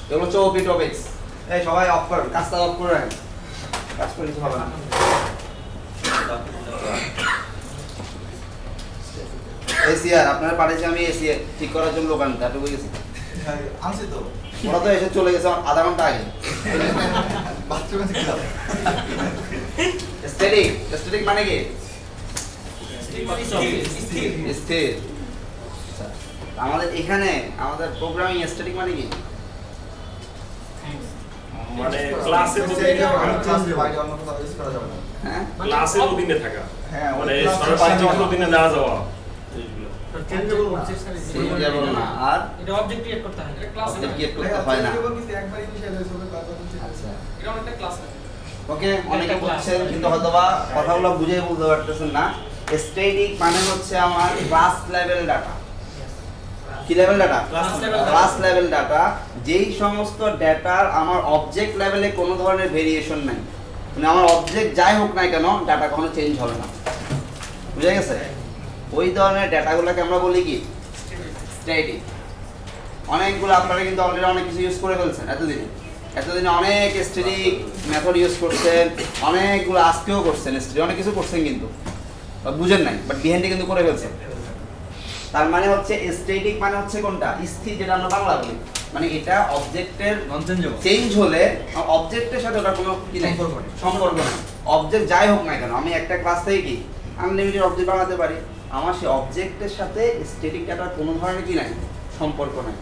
এগুলো হচ্ছে ওপি টপিকস। এই সবাই অফ করেন, কাজটা অফ করে রাখেন, কাজ করে কিছু হবে না। এসিআর আপনারা পাঠিয়েছি আমি এসিআর ঠিক করার জন্য লোক আনতে আপনি গেছি আনছি তো, ওরা তো এসে চলে গেছে আধা ঘন্টা আগে। বাথরুমে ছিলাম। স্ট্যাটিক, স্ট্যাটিক মানে কি? স্থির। আচ্ছা, আমাদের এখানে আমাদের প্রোগ্রামিং স্ট্যাটিক মানে কি? মানে ক্লাসের ক্লাসের বাইরে অন্য কোথাও ইউজ করা যাবে না। হ্যাঁ ক্লাসের অধীনে থাকা, হ্যাঁ, মানে ক্লাসের সরকারি বাইরে অধীনে না যাওয়া এইগুলো। চেঞ্জেবল না। চেঞ্জেবল না, আর এটা অবজেক্ট ক্রিয়েট করতে হয়, এটা ক্লাস অবজেক্ট ক্রিয়েট করতে হয় না। কিন্তু একবার ইনিশিয়াল হয়েছে ওদের তারপর আচ্ছা এটা অনেকটা ক্লাস না। ওকে, অনেকে বুঝছেন কিন্তু হয়তোবা কথাগুলো বুঝে বলতে পারতেছেন না। স্ট্যাটিক মানে হচ্ছে আমার ক্লাস লেভেল ডাটা। কি level data? Class level data. যেই সমস্ত ডাটার আমার অবজেক্ট লেভেলে কোনো ধরনের ভেরিয়েশন নাই, মানে আমার অবজেক্ট যাই হোক না কেন ডাটা কখনো চেঞ্জ হবে না। বুঝে গেছে? ওই ধরনের ডাটাগুলোকে আমরা বলি কি? স্ট্যাটিক। অনেকগুলো আপনারা কিন্তু অলরেডি অনেক কিছু ইউজ করে ফেলছেন এতদিনে অনেক স্ট্যাটিক মেথড ইউজ করছেন, অনেকগুলো আজকেও করছেন, স্ট্যাটিক অনেক কিছু করছেন কিন্তু বুঝেন নাই, বাট বিহাইন্ডে কিন্তু করে ফেলছেন। তার মানে হচ্ছে স্ট্যাটিক মানে হচ্ছে কোনটা? স্থির, যেটা আমরা বাংলা বলি। মানে এটা অবজেক্টের চেঞ্জ হলে অবজেক্টের সাথে ওটা কোনো কি নাই, সম্পর্ক নেই। অবজেক্ট যাই হোক না কেন, আমি একটা ক্লাস থেকে কি আনলিমিটেড অবজেক্ট বানাতে পারি, আমার সেই অবজেক্টের সাথে স্ট্যাটিক ডাটার কোনো ধরনের কি নাই, সম্পর্ক নাই,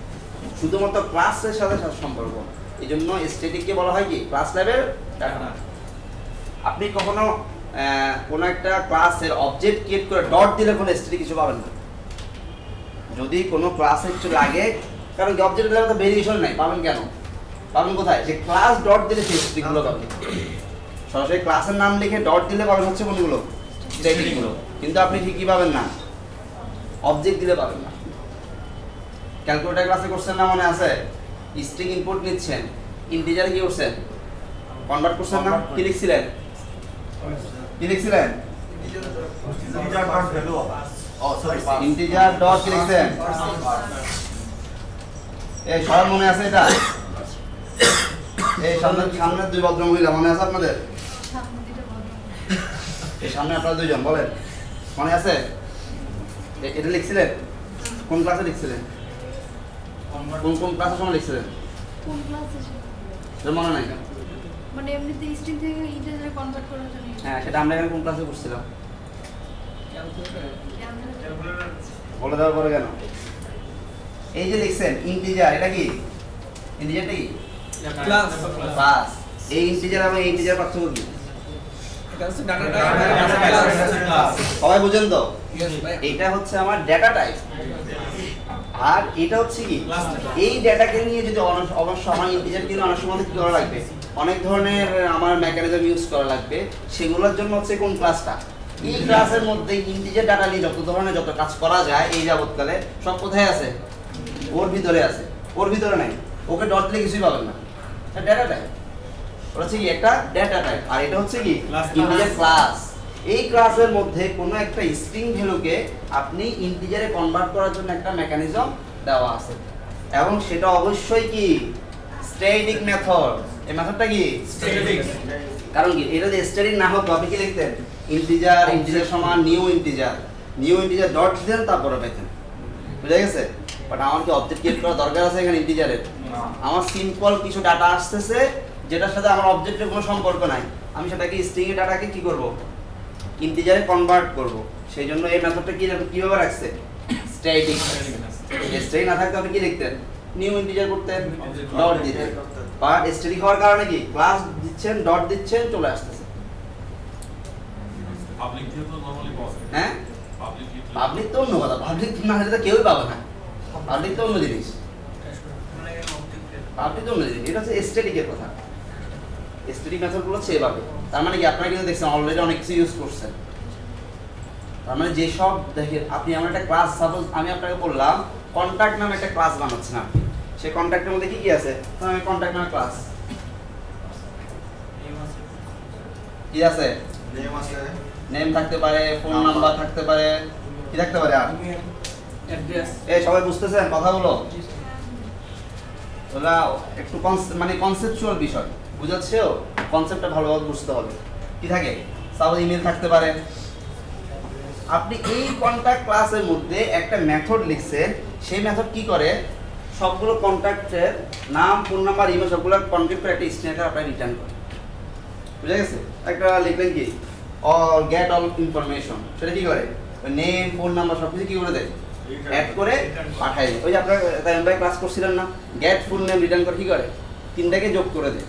শুধুমাত্র ক্লাসের সাথে সম্পর্ক। এই জন্য স্ট্যাটিককে বলা হয় কি? Class level data. আপনি কখনো কোনো একটা ক্লাসের অবজেক্ট ক্রিয়েট করে ডট দিলে কোনো স্ট্যাটিক কিছু পাবেন না। যদি কোনো ক্লাসে কিছু লাগে, কারণ কি অবজেক্ট লেভেলে তো ভেরিয়েশন নাই, পাবেন কেন? পাবেন কোথায়? যে ক্লাস ডট দিলে সেই স্ট্যাটিকগুলো পাবেন। সরাসরি ক্লাসের নাম লিখে ডট দিলে পাবেন হচ্ছে কোনগুলো? স্ট্যাটিকগুলো। কিন্তু আপনি ঠিকই পাবেন না, অবজেক্ট দিলে পাবেন না। ক্যালকুলেটর ক্লাসে করছেন না, মনে আছে? স্ট্রিং ইনপুট নিচ্ছেন, ইন্টিজারে কি করছেন? কনভার্ট করছেন না? কি লিখছিলেন? কি লিখছিলেন? Integer dot value integer dot কি লিখছেন? এই সবার মনে আছে এটা? এই সামনে দুই ভদ্র মহিলা মনে আছে আপনাদের? এই সামনে আপনারা দুইজন বলেন, মনে আছে? এটা লিখছিলেন কোন ক্লাসে লিখছিলেন? কোন ক্লাসের সময় লিখছিলেন? কোন ক্লাসে ছিল? এটা মনে নাই? মানে এমনিতে স্ট্রিং থেকে ইন্টিজারে কনভার্ট করার জন্য হ্যাঁ, সেটা আমরা এখানে কোন ক্লাসে করছিলাম? বলে দেওয়ার পরে কেন? এই যে লিখছেন ইন্টিজার, এটা কি? ইন্টিজারটা কি? ক্লাস। এই ইন্টিজার এবং এই ইন্টিজার পার্থক্য কি? সবাই বুঝেন তো? এটা হচ্ছে আমার ডেটা টাইপ, আর এটা হচ্ছে কি? এই ডেটাকে নিয়ে যদি অবশ্য আমার ইন্টিজার কিন্তু অনেক সময় কি করা লাগবে, অনেক ধরনের আমার মেকানিজম ইউজ করা লাগবে, সেগুলোর জন্য হচ্ছে কোন ক্লাসটা? এই ক্লাসের মধ্যে ইন্টিজার ডাটা নিয়ে যত ধরনের যত কাজ করা যায় এই যাবৎকালে সব কোথায় আছে? ওর ভিতরে আছে। ওর ভিতরে নাই, ওকে ডট দিলে কিছুই পাবেন না। ডেটা টাইপ, ওটা হচ্ছে কি? একটা ডেটা টাইপ। আর এটা হচ্ছে কি? Integer class. এই ক্লাসের মধ্যে কোনো একটা স্ট্রিং ভ্যালুকে আপনি ইন্টিজারে কনভার্ট করার জন্য একটা মেকানিজম দেওয়া আছে, এবং সেটা অবশ্যই কি? Static method. এই মেথডটা কি? স্ট্যাটিক। কারণ কি? এটা যদি স্ট্যাটিক না হতো আপনি কি লিখতেন? ইন্টিজার সমান নিউ ইন্টিজার ডট দিতেন, তারপরে পেতেন। বুঝে গেছে? বাট আমার কি অবজেক্ট ক্রিয়েট করার দরকার আছে এখানে ইন্টিজারের? আমার সিম্পল কিছু ডাটা আসতেছে যেটার সাথে আমার অবজেক্টের কোনো সম্পর্ক নাই, আমি সেটাকে স্ট্রিং এর ডাটাকে কি করব? ইন্টিজারে কনভার্ট করব। সেই জন্য এই মেথডটা কিভাবে রাখছে? স্ট্যাটিক। স্ট্যাটিক না থাকলে আপনি কি লিখতেন? নিউ ইন্টিজার করতেন, ডট দিতেন। বা স্ট্যাটিক হওয়ার কারণে কি? ক্লাস দিচ্ছেন, ডট দিচ্ছেন, চলে আসতেছে। পাবলিক দিয়ে তো নরমালি পাওয়া যায়। হ্যাঁ, পাবলিক কি? পাবলিক তো অন্য কথা, পাবলিক না হলে তো কেউই পাবে না। পাবলিক তো অন্য জিনিস, পাবলিক তো অন্য জিনিস। এটা হচ্ছে স্ট্যাটিকের কথা। স্ট্যাটিক মেথডগুলো হচ্ছে এভাবে। তার মানে কি? আপনারা কিন্তু দেখছেন অলরেডি অনেক কিছু ইউজ করছেন। তার মানে যেসব দেখেন, আপনি আমার একটা ক্লাস, সাপোজ আমি আপনাকে বললাম কন্ট্যাক্ট নামে একটা ক্লাস বানাচ্ছেন আপনি, সেই কন্ট্যাক্টের মধ্যে কি কি আছে? আমি কন্ট্যাক্ট নামে ক্লাস কি আছে? নেম আছে, নেম থাকতে পারে, ফোন নাম্বার থাকতে পারে, কি থাকতে পারে আর? অ্যাড্রেস। এই সবাই বুঝতেছেন কথাগুলো? ওটা একটু মানে কনসেপচুয়াল বিষয়, বুঝাচ্ছে কনসেপ্টটা ভালোভাবে বুঝতে হবে। কি থাকে, সাপোজ ইমেল থাকতে পারে। আপনি এই কন্টাক্ট ক্লাসের মধ্যে একটা মেথড লিখছেন, সেই মেথড কি করে সবগুলো কন্ট্যাক্টের নাম, ফোন নাম্বার, ইমেল সবগুলো কন্ট্যাক্ট করে একটা স্ট্রিং আপনার রিটার্ন করে। বুঝা গেছে? একটা লিখলেন কি অল গেট অল ইনফরমেশন, সেটা কি করে নেম, ফোন নাম্বার সব কিছু কি করে দেয়, অ্যাড করে পাঠায় দেয়। ওই যে আপনারা তাইম ভাই ক্লাস করছিলেন না, গেট ফুল নেম রিটার্ন করে কি করে, তিনটাকে যোগ করে দেয়।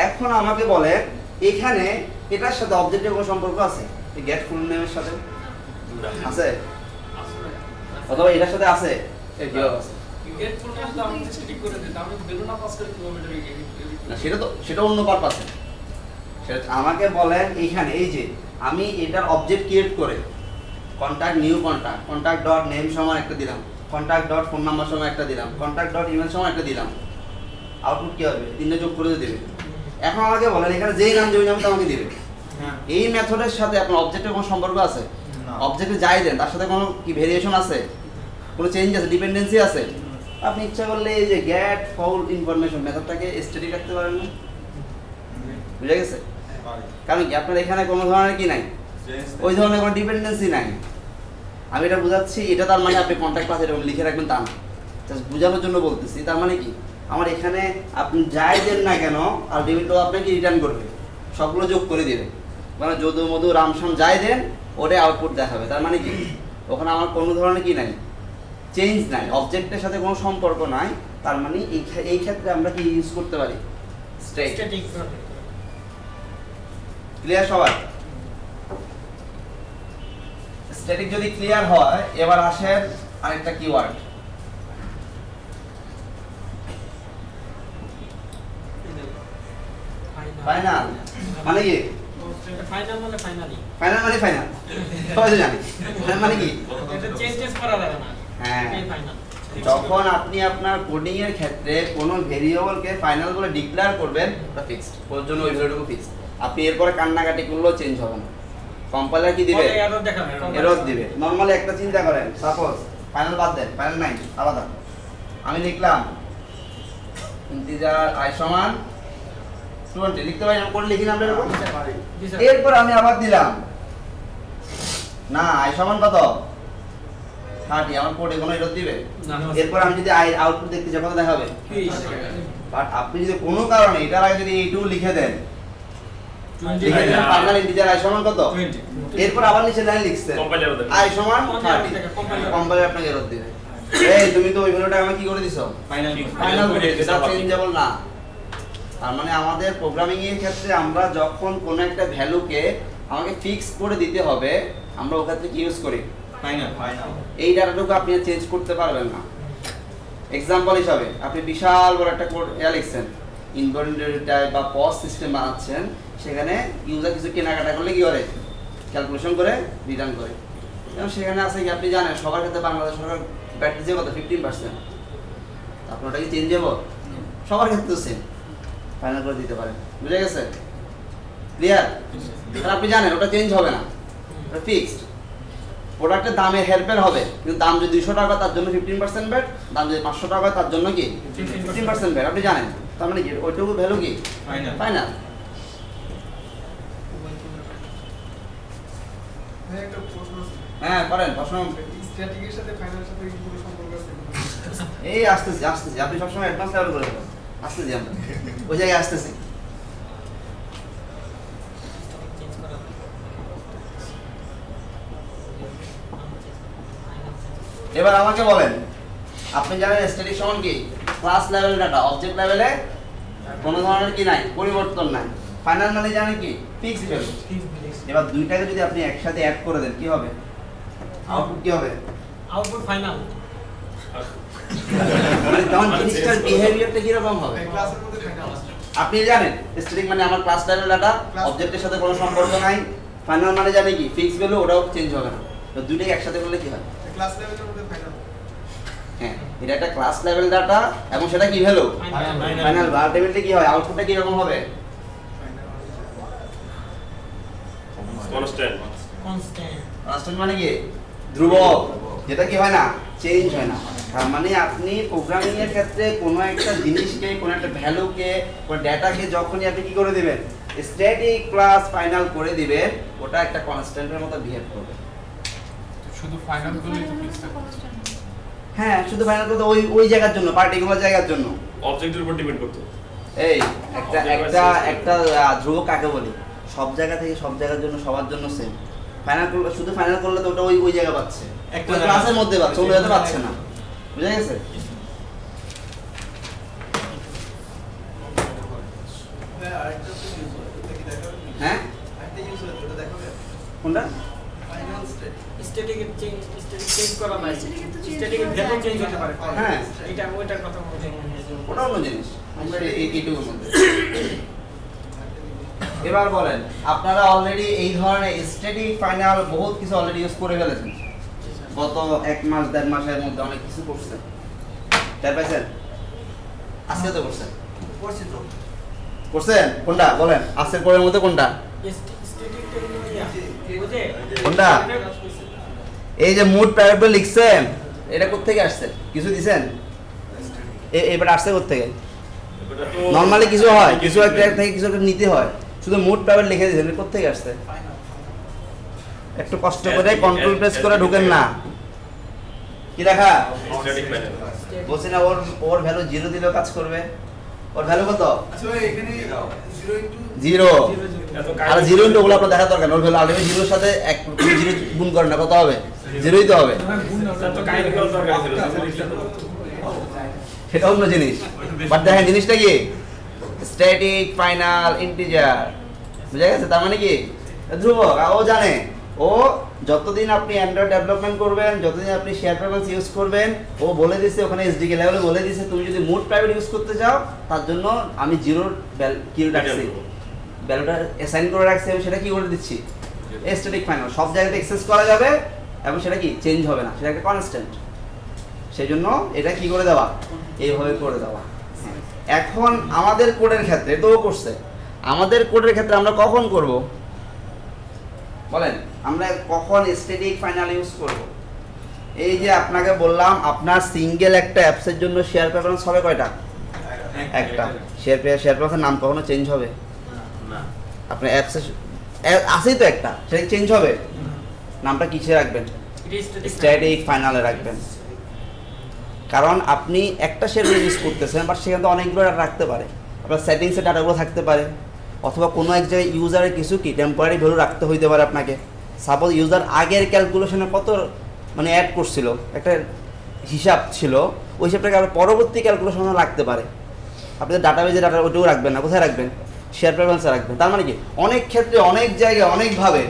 এখন আমাকে বলে এখানে এটার সাথে অবজেক্টের কোনো সম্পর্ক আছে? এই গেট ফুল নেমের সাথে আছে, অথবা এটার সাথে আছে? এই কি আছে গেট ফুল নেম তো আমি স্ট্যাটিক করে দিই, আমি ভ্যালু না পাস করে কিভাবে এটা না, সেটা অন্য পারপাসে। সেটা আমাকে বলেন এইখানে এই যে আমি এটার অবজেক্ট ক্রিয়েট করে contact new contact dot name সমান একটা দিলাম, কন্টাক্ট ডট ফোন নাম্বার সমান একটা দিলাম, কন্টাক্ট ডট ইমেল সমান একটা দিলাম, আউটপুট কি হবে, তিনটে যোগ করে দেবে। এখন আমাকে বলেন এখানে যেই নাম যেই নাম আমাকে দিবে, এই মেথডের সাথে আপনার অবজেক্টের কোনো সম্পর্ক আছে? অবজেক্টে যাই দেন তার সাথে কোনো কি ভেরিয়েশন আছে, কোনো চেঞ্জ আছে, ডিপেন্ডেন্সি আছে? আপনি ইচ্ছা করলে এই যে গেট ফাউল ইনফরমেশন মেথডটাকে স্ট্যাটিক রাখতে পারেন না। বুঝা গেছে? কারণ কি আপনার এখানে কোনো ধরনের কি নাই, ওই ধরনের কোনো ডিপেন্ডেন্সি নাই। আমি এটা বুঝাচ্ছি, এটা তার মানে আপনি কন্ট্যাক্ট পাশে এরকম লিখে রাখবেন তা না, জাস্ট বোঝানোর জন্য বলতেছি। তার মানে কি আমার এখানে আপনি যাই দেন না কেন আলটিমেটলি আপনাকে রিটার্ন করবে, সবগুলো যোগ করে দেবে। মানে যদু মধু রামশ্যাম যাই দেন ওটাই আউটপুট দেখাবে। তার মানে কি ওখানে আমার কোনো ধরনের কি নাই, চেঞ্জ নাই, অবজেক্টের সাথে কোনো সম্পর্ক নাই। তার মানে এই ক্ষেত্রে আমরা কি ইউজ করতে পারি, স্ট্যাটিক। ক্লিয়ার সবাই? স্ট্যাটিক যদি ক্লিয়ার হয়, এবার আসেন আরেকটা কিওয়ার্ড, ফাইনাল। মানে কি ফাইনাল মানে ফাইনালি, ফাইনাল মানে ফাইনাল, সবাই তো জানে মানে কি। এটা চেঞ্জ করা যাবে না। হ্যাঁ, এই ফাইনাল যখন আপনি আপনার কোডিং এর ক্ষেত্রে কোনো ভেরিয়েবলকে ফাইনাল বলে ডিক্লেয়ার করবেন, ওটা ফিক্সড, ওর জন্য ওই ভ্যালুটুকু ফিক্সড। আপনি এরপরে কান্নাকাটি করলেও চেঞ্জ হবে না। কম্পাইলার কি দিবে, এরর দেখাবে, এরর দিবে। নরমালি একটা চিন্তা করেন, সাপোজ ফাইনাল বাদ দেন, ফাইনাল নাই আলাদা, আমি লিখলাম ইন্টিজার i সমান 20 লিখতে পারি, কোড লিখি না আমরা এরকম। এরপর আমি আবার দিলাম না i সমান কত 30, আমার কোডে কোনো এরর দিবে? এরপর আমি যদি i আউটপুট দেখতে চাই কত দেখাবে? বাট আপনি যদি কোনো কারণে এটার আগে যদি এইটুকু লিখে দেন, লিখে দেন ফাইনাল ইন্টিজার i সমান কত 20, এরপর আবার নিচে লাইন লিখছেন কম্পাইলার দেবে i সমান 30, কম্পাইলার আপনাকে এরর দিবে। এই তুমি তো ওই ভ্যালুটা আমাকে কি করে দিছো, ফাইনাল করে দিছো, এটা চেঞ্জেবল না। তার মানে আমাদের প্রোগ্রামিং এর ক্ষেত্রে আমরা যখন কোনো একটা ভ্যালুকে আমাকে ফিক্স করে দিতে হবে, আমরা ওর ক্ষেত্রে কি ইউজ করি, ফাইনাল। এই ডাটাটুকু আপনি চেঞ্জ করতে পারবেন না। এক্সাম্পল হিসাবে আপনি বিশাল বড় একটা কোড লিখছেন, ইনভেন্টরি টাইপ বা পজ সিস্টেম বানাচ্ছেন, সেখানে ইউজার কিছু কেনাকাটা করলে কি করে, ক্যালকুলেশন করে রিটার্ন করে। এবং সেখানে আছে কি আপনি জানেন সবার ক্ষেত্রে বাংলাদেশ সরকার ব্যাটারি যে কত 15%, আপনার ওটা কি চেঞ্জেবল? সবার ক্ষেত্রে সেম, ফাইনাল করে দিতে পারেন। বুঝে গেছে? ক্লিয়ার? তাহলে আপনি জানেন ওটা চেঞ্জ হবে না, ওটা ফিক্সড। প্রোডাক্টের দামে হেরফের হবে, কিন্তু দাম যদি 200 টাকা তার জন্য 15% ব্যাট, দাম যদি 500 টাকা তার জন্য কি 15% ব্যাট, আপনি জানেন। তার মানে কি ওইটুকু ভ্যালু কি ফাইনাল। একটা প্রশ্ন আছে, হ্যাঁ করেন প্রশ্ন। স্ট্যাটিকের সাথে ফাইনালের সাথে কি কোনো সম্পর্ক আছে? এই আসতেছি, আপনি সবসময় অ্যাডভান্স লেভেল করে দেবেন, আসতেছি আমরা ওই জায়গায় আসতেছি। এবার আমাকে বলেন, আপনি জানেন স্ট্যাটিক সমান কি, ক্লাস লেভেল ডাটা, অবজেক্ট লেভেলে কোনো ধরনের কি নাই, পরিবর্তন নাই। ফাইনাল মানে জানেন কি, ফিক্সড ভ্যালু। এবার দুইটাকে যদি আপনি একসাথে অ্যাড করে দেন কি হবে, আউটপুট কি হবে, আউটপুট ফাইনাল। মানে তখন জিনিসটার বিহেভিয়ারটা কি রকম হবে। ক্লাসের মধ্যে ফাইনাল আছে। আপনি জানেন স্ট্যাটিক মানে আমার ক্লাস লেভেল ডাটা, অবজেক্টের সাথে কোনো সম্পর্ক নাই। ফাইনাল মানে জানে কি, ফিক্স ভ্যালু, ওটাও চেঞ্জ হবে না। তো দুইটাকে একসাথে করলে কি হয়, ক্লাস লেভেলের মধ্যে ফাইনাল। হ্যাঁ এটা একটা ক্লাস লেভেল ডাটা এবং সেটা কি ভ্যালু ফাইনাল। আলটিমেটলি কি হয়, আউটপুটটা কি রকম হবে, কনস্ট্যান্ট। কনস্ট্যান্ট। কনস্ট্যান্ট মানে কি ধ্রুবক, যেটা কি হয় না, চেঞ্জ হয় না। তার মানে আপনি প্রোগ্রামিং এর ক্ষেত্রে কোনো একটা জিনিসকে, কোনো একটা ভ্যালুকে, কোনো ডেটাকে যখনই আপনি কি করে দিবেন, স্ট্যাটিক প্লাস ফাইনাল করে দিবেন, ওটা একটা কনস্ট্যান্টের মতো বিহেভ করবে। শুধু ফাইনাল করলেই তো ফিক্স থাকে। হ্যাঁ, শুধু ফাইনাল করতে ওই জায়গার জন্য, পার্টিকুলার জায়গার জন্য। অবজেক্টের উপর ডিপেন্ড করতো। এই একটা ধ্রুব কাকে বলি, সব জায়গা থেকে সব জায়গার জন্য সবার জন্য সেম। ফাইনাল করলে, শুধু ফাইনাল করলে তো ওটা ওই জায়গা পাচ্ছে, একটা ক্লাসের মধ্যে পাচ্ছে, অন্য জায়গাতে পাচ্ছে না। বুঝা গেছে? হ্যাঁ, কোনটা? স্ট্যাটিক চেঞ্জ করা নাই, স্ট্যাটিক ভ্যালু চেঞ্জ হতে পারে। হ্যাঁ, এটা ওইটার কথা বলছি। ওটা অন্য জিনিস। আমরা এইটুকুর মধ্যে। এবার বলেন, আপনারা অলরেডি এই ধরনের স্ট্যাটিক ফাইনাল বহুত কিছু অলরেডি ইউজ করে ফেলেছেন। গত 1 মাস 1.5 মাসের মধ্যে অনেক কিছু করছেন। তাই পাইছেন? আজকে তো করছেন। করছেন কোনটা বলেন? আজকের পরের মধ্যে কোনটা? কোনটা? এই যে মুড প্যারাগ্রাফ লিখছেন, এটা কোত্থেকে আসছে? কিছু দিছেন? এবার আসছে কোত্থেকে? নরমালি কিছু হয়, কিছু একটা থেকে কিছু একটা নিতে হয়। শুধু মুড প্যারাগ্রাফ লিখে দিয়েছেন, এটা কোত্থেকে আসছে? একটু কষ্ট করে কন্ট্রোল প্রেস করে ঢোকেন না। কি লেখা? Static final. বলছি না ওর ভ্যালু 0 দিলেও কাজ করবে। ওর ভ্যালু কত? আচ্ছা ভাই, এখানে 0। এত আর 0 ইনটু ওগুলো আপনার দেখা দরকার না। ওর ভ্যালু আলটিমেট 0 এর সাথে 0 গুণ করেন না, কত হবে? 0ই তো হবে। তো কাহিনী করার দরকার ছিল। সেটা অন্য জিনিস। বাট দেখেন জিনিসটা কি? Static final integer. বুঝা গেছে? তার মানে কি? ধ্রুব ও জানে, ও যতদিন আপনি অ্যান্ড্রয়েড ডেভেলপমেন্ট করবেন, যতদিন আপনি শেয়ার প্যাকেজ ইউজ করবেন, ও বলে দিয়েছে ওখানে এসডিকে লেভেলে বলে দিয়েছে তুমি যদি মুড প্রাইভেট ইউজ করতে চাও, তার জন্য আমি 0 কি রাখছি, ভ্যালুটা অ্যাসাইন করে রাখছি, এবং সেটা কি করে দিচ্ছি, স্ট্যাটিক ফাইনাল। সব জায়গাতে অ্যাক্সেস করা যাবে এবং সেটা কি চেঞ্জ হবে না, সেটা একটা কনস্ট্যান্ট। সেই জন্য এটা কি করে দেওয়া, এইভাবে করে দেওয়া। এখন আমাদের কোডের ক্ষেত্রে তো করছে, আমাদের কোডের ক্ষেত্রে আমরা কখন করব বলেন? আমরা কখন স্ট্যাটিক ফাইনাল ইউজ করব? এই যে আপনাকে বললাম, আপনার সিঙ্গেল একটা অ্যাপসের জন্য শেয়ার প্রেফারেন্স হবে কয়টা? একটা। শেয়ার প্রেফারেন্সের নাম কখনো চেঞ্জ হবে না। আপনার অ্যাপসে আছেই তো একটা, সেটা চেঞ্জ হবে? নামটা কিসে রাখবেন? স্ট্যাটিক ফাইনালে রাখবেন। কারণ আপনি একটা শেয়ার ইউজ করতেছেন, বাট সেখানে তো অনেকগুলো ডাটা রাখতে পারে। আপনার সেটিংসের ডাটাগুলো থাকতে পারে, অথবা কোনো এক জায়গায় ইউজারের কিছু কি টেম্পোরারি ভ্যালু রাখতে হইতে পারে আপনাকে। সাপোজ ইউজার আগের ক্যালকুলেশনে কত মানে অ্যাড করছিল, একটা হিসাব ছিল, ওই হিসাবটাকে আবার পরবর্তী ক্যালকুলেশনে রাখতে পারে। আপনি ডাটাবেজে ডাটা ওইটাও রাখবেন না, কোথায় রাখবেন? শেয়ার প্রেফারেন্সে রাখবেন। তার মানে কি অনেক ক্ষেত্রে অনেক জায়গায় অনেকভাবে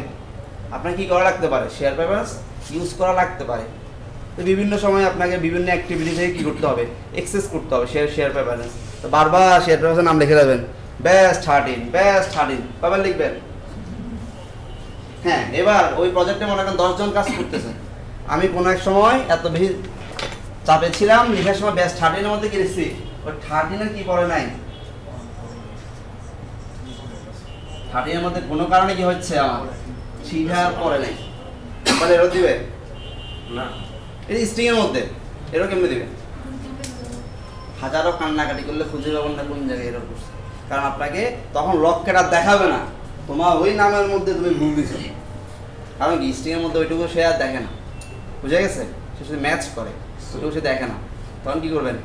আপনার কি করা লাগতে পারে, শেয়ার প্রেফারেন্স ইউজ করা লাগতে পারে। তো বিভিন্ন সময় আপনাকে বিভিন্ন অ্যাক্টিভিটি থেকে কী করতে হবে, এক্সেস করতে হবে শেয়ার প্রেফারেন্স। তো বারবার শেয়ার প্রেফারেন্সের নাম লিখে যাবেন, বেস্ট 13 কবার লিখবেন? হ্যাঁ, এবার ওই প্রজেক্টে মনে করেন 10 জন কাজ করতেছে। আমি কোনো এক সময় এত বেশি চাপে ছিলাম, লেখার সময় বেস্ট 13 মধ্যে কি লিখছি, ওই 13 কি পড়ে নাই, 13 মধ্যে কোনো কারণে কি হচ্ছে আমার সিধা পড়ে নাই, মানে এরও দিবে না, এই স্ট্রিং এর মধ্যে এরও কেমনে দিবে? হাজারো কান্নাকাটি করলে খুঁজে পাবেন না কোন জায়গায় এরর করছে। কারণ আপনাকে তখন লক্ষ্যটা দেখাবে না, তোমার ওই নামের মধ্যে তুমি ভুল দিছো। কারণ কি স্ট্রিং এর মধ্যে ওইটুকু সে আর দেখে না, বুঝে গেছে? সে শুধু ম্যাচ করে, ওইটুকু সে দেখে না। তখন কি করবেন?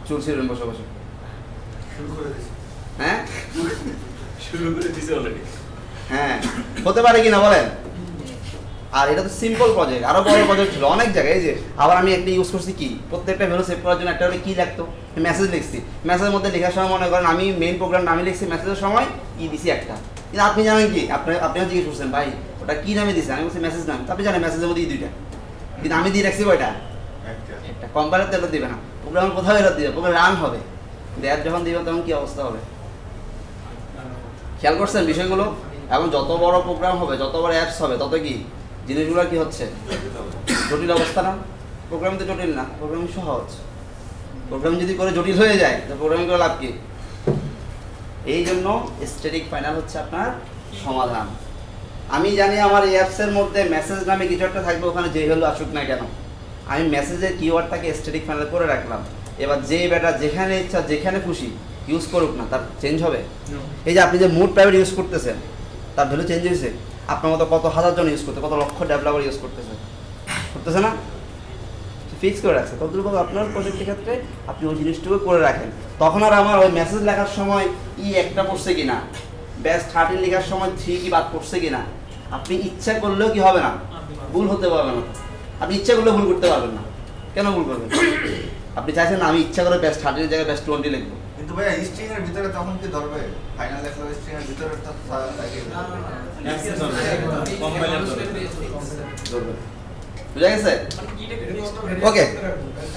চুল ছিঁড়বেন বসে বসে। হ্যাঁ, শুরু করে দিছে অলরেডি। হ্যাঁ, হতে পারে কিনা বলেন? আর এটা তো সিম্পল প্রজেক্ট, আরো বড় প্রজেক্ট ছিল অনেক জায়গায়। এই যে আবার আমি একটা ইউজ করছি কি, প্রত্যেকটা ভ্যালু সেভ করার জন্য একটা কি লাগতো, মেসেজ লিখছি। মেসেজের মধ্যে লেখার সময় মনে করেন আমি মেইন প্রোগ্রামটা আমি লিখছি, মেসেজের সময় কি দিছি একটা, কিন্তু আপনি জানেন কি, আপনিও জিজ্ঞেস করছেন ভাই ওটা কি নামে দিছে, আমি বলছি মেসেজ নাম। আপনি জানেন মেসেজের মধ্যে দুইটা, কিন্তু আমি দিয়ে রাখছি কয়টা, একটা। কম্পাইলার তো এটা দিবে না, প্রোগ্রাম কোথাও এরা দিবে, প্রোগ্রাম রান হবে, কিন্তু অ্যাপ যখন দিবে তখন কি অবস্থা হবে? খেয়াল করছেন বিষয়গুলো? এবং যত বড় প্রোগ্রাম হবে, যত বড় অ্যাপস হবে, তত কি জিনিসগুলো কি হচ্ছে জটিল অবস্থা না? প্রোগ্রাম তো জটিল না, প্রোগ্রাম সহজ। প্রোগ্রাম যদি করে জটিল হয়ে যায় তো প্রোগ্রামিং করে লাভ কি? এই জন্য স্ট্যাটিক ফাইনাল হচ্ছে আপনার সমাধান। আমি জানি আমার এই অ্যাপসের মধ্যে মেসেজ নামে কিছু একটা থাকবে, ওখানে যে ভ্যালু আসুক না কেন আমি মেসেজের কিওয়ার্ডটাকে স্ট্যাটিক প্যানেল করে রাখলাম। এবার যে ব্যাটা যেখানে ইচ্ছা যেখানে খুশি ইউজ করুক না, তার চেঞ্জ হবে? এই যে আপনি যে মোড প্রাইভেট ইউজ করতেছেন তার ভ্যালু চেঞ্জ হয়েছে? আপনার মতো কত হাজার জন ইউজ করতে, কত লক্ষ ডেভেলপার ইউজ করতেছে না? ফিক্স করে রাখছে। তদ্রুপ আপনার প্রজেক্টের ক্ষেত্রে আপনি ওই জিনিসটুকু করে রাখেন। তখন আর আমার ওই মেসেজ লেখার সময় একটা পড়ছে কিনা, ব্যাস 13 লেখার সময় 3 কি বাদ পড়ছে কিনা, আপনি ইচ্ছা করলেও কি হবে না, ভুল হতে পারবে না। আপনি ইচ্ছা করলেও ভুল করতে পারবেন না। কেন ভুল করবেন? আপনি চাইছেন না আমি ইচ্ছা করে ব্যাস 30 জায়গায় ব্যাস 20 লিখবো। কিন্তু ভাইয়া স্ট্রিং এর ভিতরে তখন কি ধরবে? ফাইনাল লেখা স্ট্রিং এর ভিতরে তো থাকে। বুঝা গেছে? ওকে,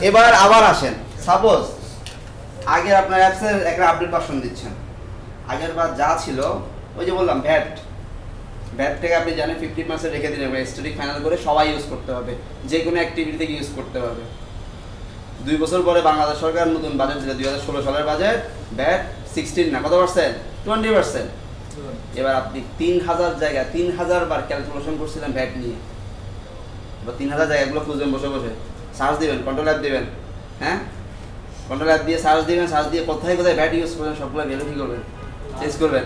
এবার আবার আসেন। সাপোজ আগে আপনার অ্যাপসের একটা আপডেট ভার্সন দিচ্ছেন, আগের বার যা ছিল ওই যে বললাম ভ্যাটটাকে আপনি জানেন 50% রেখে দিলেন, স্ট্যাটিক ফাইনাল করে সবাই ইউজ করতে পারবে, যে কোনো অ্যাক্টিভিটি থেকে ইউজ করতে পারবে। 2 বছর পরে বাংলাদেশ সরকার নতুন বাজেট দিলে, 2016 সালের বাজেট, ভ্যাট 16 না কত পার্সেন্ট, 20%। এবার আপনি 3000 জায়গায় 3000 বার ক্যালকুলেশন করছিলেন ভ্যাট নিয়ে। এবার 3000 জায়গাগুলো খুঁজবেন বসে বসে, সার্চ দিবেন, কন্ট্রোল অ্যাপ দিবেন, হ্যাঁ কন্ট্রোল অ্যাপ দিয়ে সার্চ দিবেন, সার্চ দিয়ে কোথায় কোথায় ভ্যাট ইউজ করবেন সবগুলো ভ্যালু কি করবেন, চেঞ্জ করবেন,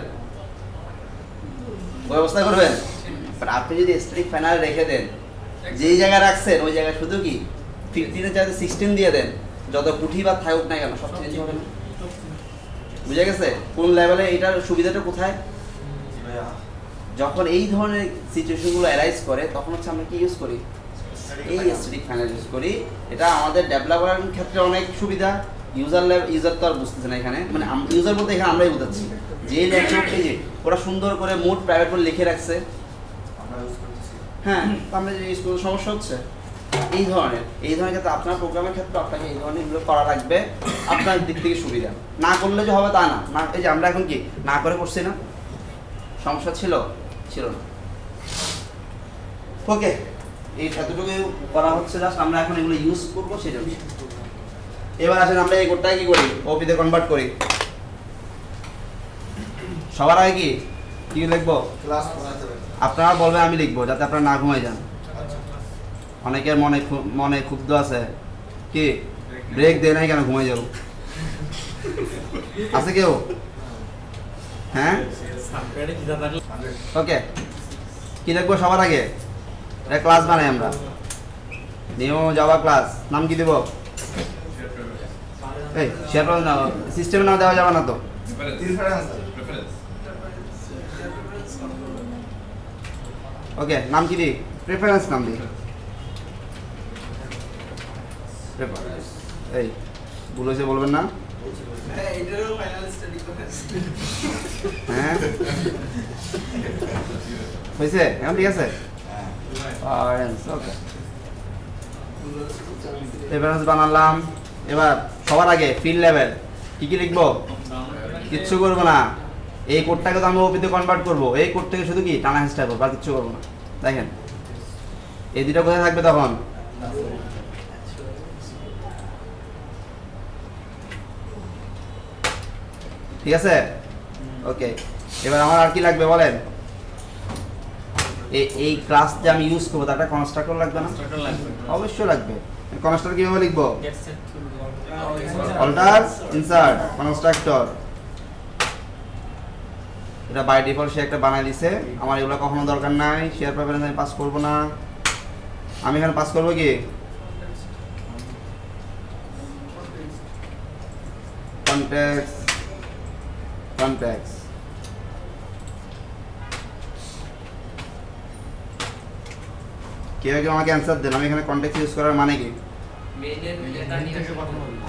ব্যবস্থা করবেন। বাট আপনি যদি স্ট্যাটিক ফাইনাল রেখে দেন, যেই জায়গায় রাখছেন ওই জায়গায় শুধু কি 15 চাইতে 16 দিয়ে দেন, যত কুঠি বা থাকুক না কেন সব চেঞ্জ হবে না। বুঝা গেছে কোন লেভেলে এটার সুবিধাটা কোথায়? যখন এই ধরনের সিচুয়েশনগুলো অ্যারাইজ করে তখন হচ্ছে আমরা কি ইউজ করি, এই স্ট্যাটিক ফাইনাল ইউজ করি। এটা আমাদের ডেভেলপারের ক্ষেত্রে অনেক সুবিধা। ইউজার তো আর বুঝতেছে না এখানে, মানে ইউজার বলতে এখানে আমরাই বুঝাচ্ছি যে ল্যাপটপ এই যে ওরা সুন্দর করে মোড প্রাইভেট করে লিখে রাখছে, আমরা ইউজ করতেছি। হ্যাঁ আমরা যে ইউজ করতে সমস্যা হচ্ছে এই ধরনের ক্ষেত্রে আপনার প্রোগ্রামের ক্ষেত্রে আপনাকে এই ধরনের এগুলো করা লাগবে, আপনার দিক থেকে সুবিধা। না করলে যে হবে তা না, না এই যে আমরা এখন কি না করে করছি না, সমস্যা ছিল না। ওকে, এই এতটুকু করা হচ্ছে, জাস্ট আমরা এখন এগুলো ইউজ করবো সেজন্য। এবার আসেন আমরা এই কোডটাকে কি করি, ওপিতে কনভার্ট করি। সবার আগে কি লিখবো, ক্লাস বানাতে হবে। আপনারা বলবেন আমি লিখবো যাতে আপনারা না ঘুমাই যান। অনেকের মনে ক্ষুব্ধ আছে কি ব্রেক দেয় নাই কেন ঘুমাই যাবো, আছে কেউ? হ্যাঁ ওকে, কি লিখবো সবার আগে? এটা ক্লাস বানাই আমরা, নিউ জাভা ক্লাস। নাম কি দেব? এই শেয়ার করে নাও, সিস্টেমের নাম দেওয়া যাবে না তো। ওকে, নাম কি দিই? প্রেফারেন্স নাম দিই। এই ভুল হয়েছে বলবেন না, হ্যাঁ এটারও ফাইনাল স্ট্যাটিক হ্যাঁ হয়েছে এখন ঠিক আছে। ওকে, প্রেফারেন্স বানালাম। এবার সবার আগে ফিল্ড লেভেল কি লিখবো? কিচ্ছু করবো না, এই কোডটাকে তো আমি ওপিতে কনভার্ট করবো, এই কোড থেকে শুধু কি টানা হেস্টা করবো আর কিচ্ছু করবো না। দেখেন এই দুটো কোথায় থাকবে তখন, ঠিক আছে। ওকে, এবার আমার আর কি লাগবে বলেন? এই ক্লাস যে আমি ইউজ করবো তার একটা কনস্ট্রাক্টর লাগবে না? অবশ্যই লাগবে। কনস্ট্রাক্টর কিভাবে লিখবো? Alter insert constructor. এটা বাই ডিফল্ট সে একটা বানাই দিছে, আমার এগুলো কখনো দরকার নাই। শেয়ার প্রেফারেন্স আমি পাস করবো না, আমি এখানে পাস করবো কি কনটেক্সট। কেউ কেউ আমাকে অ্যান্সার দেন, আমি এখানে কনটেক্সট ইউজ করার মানে কি?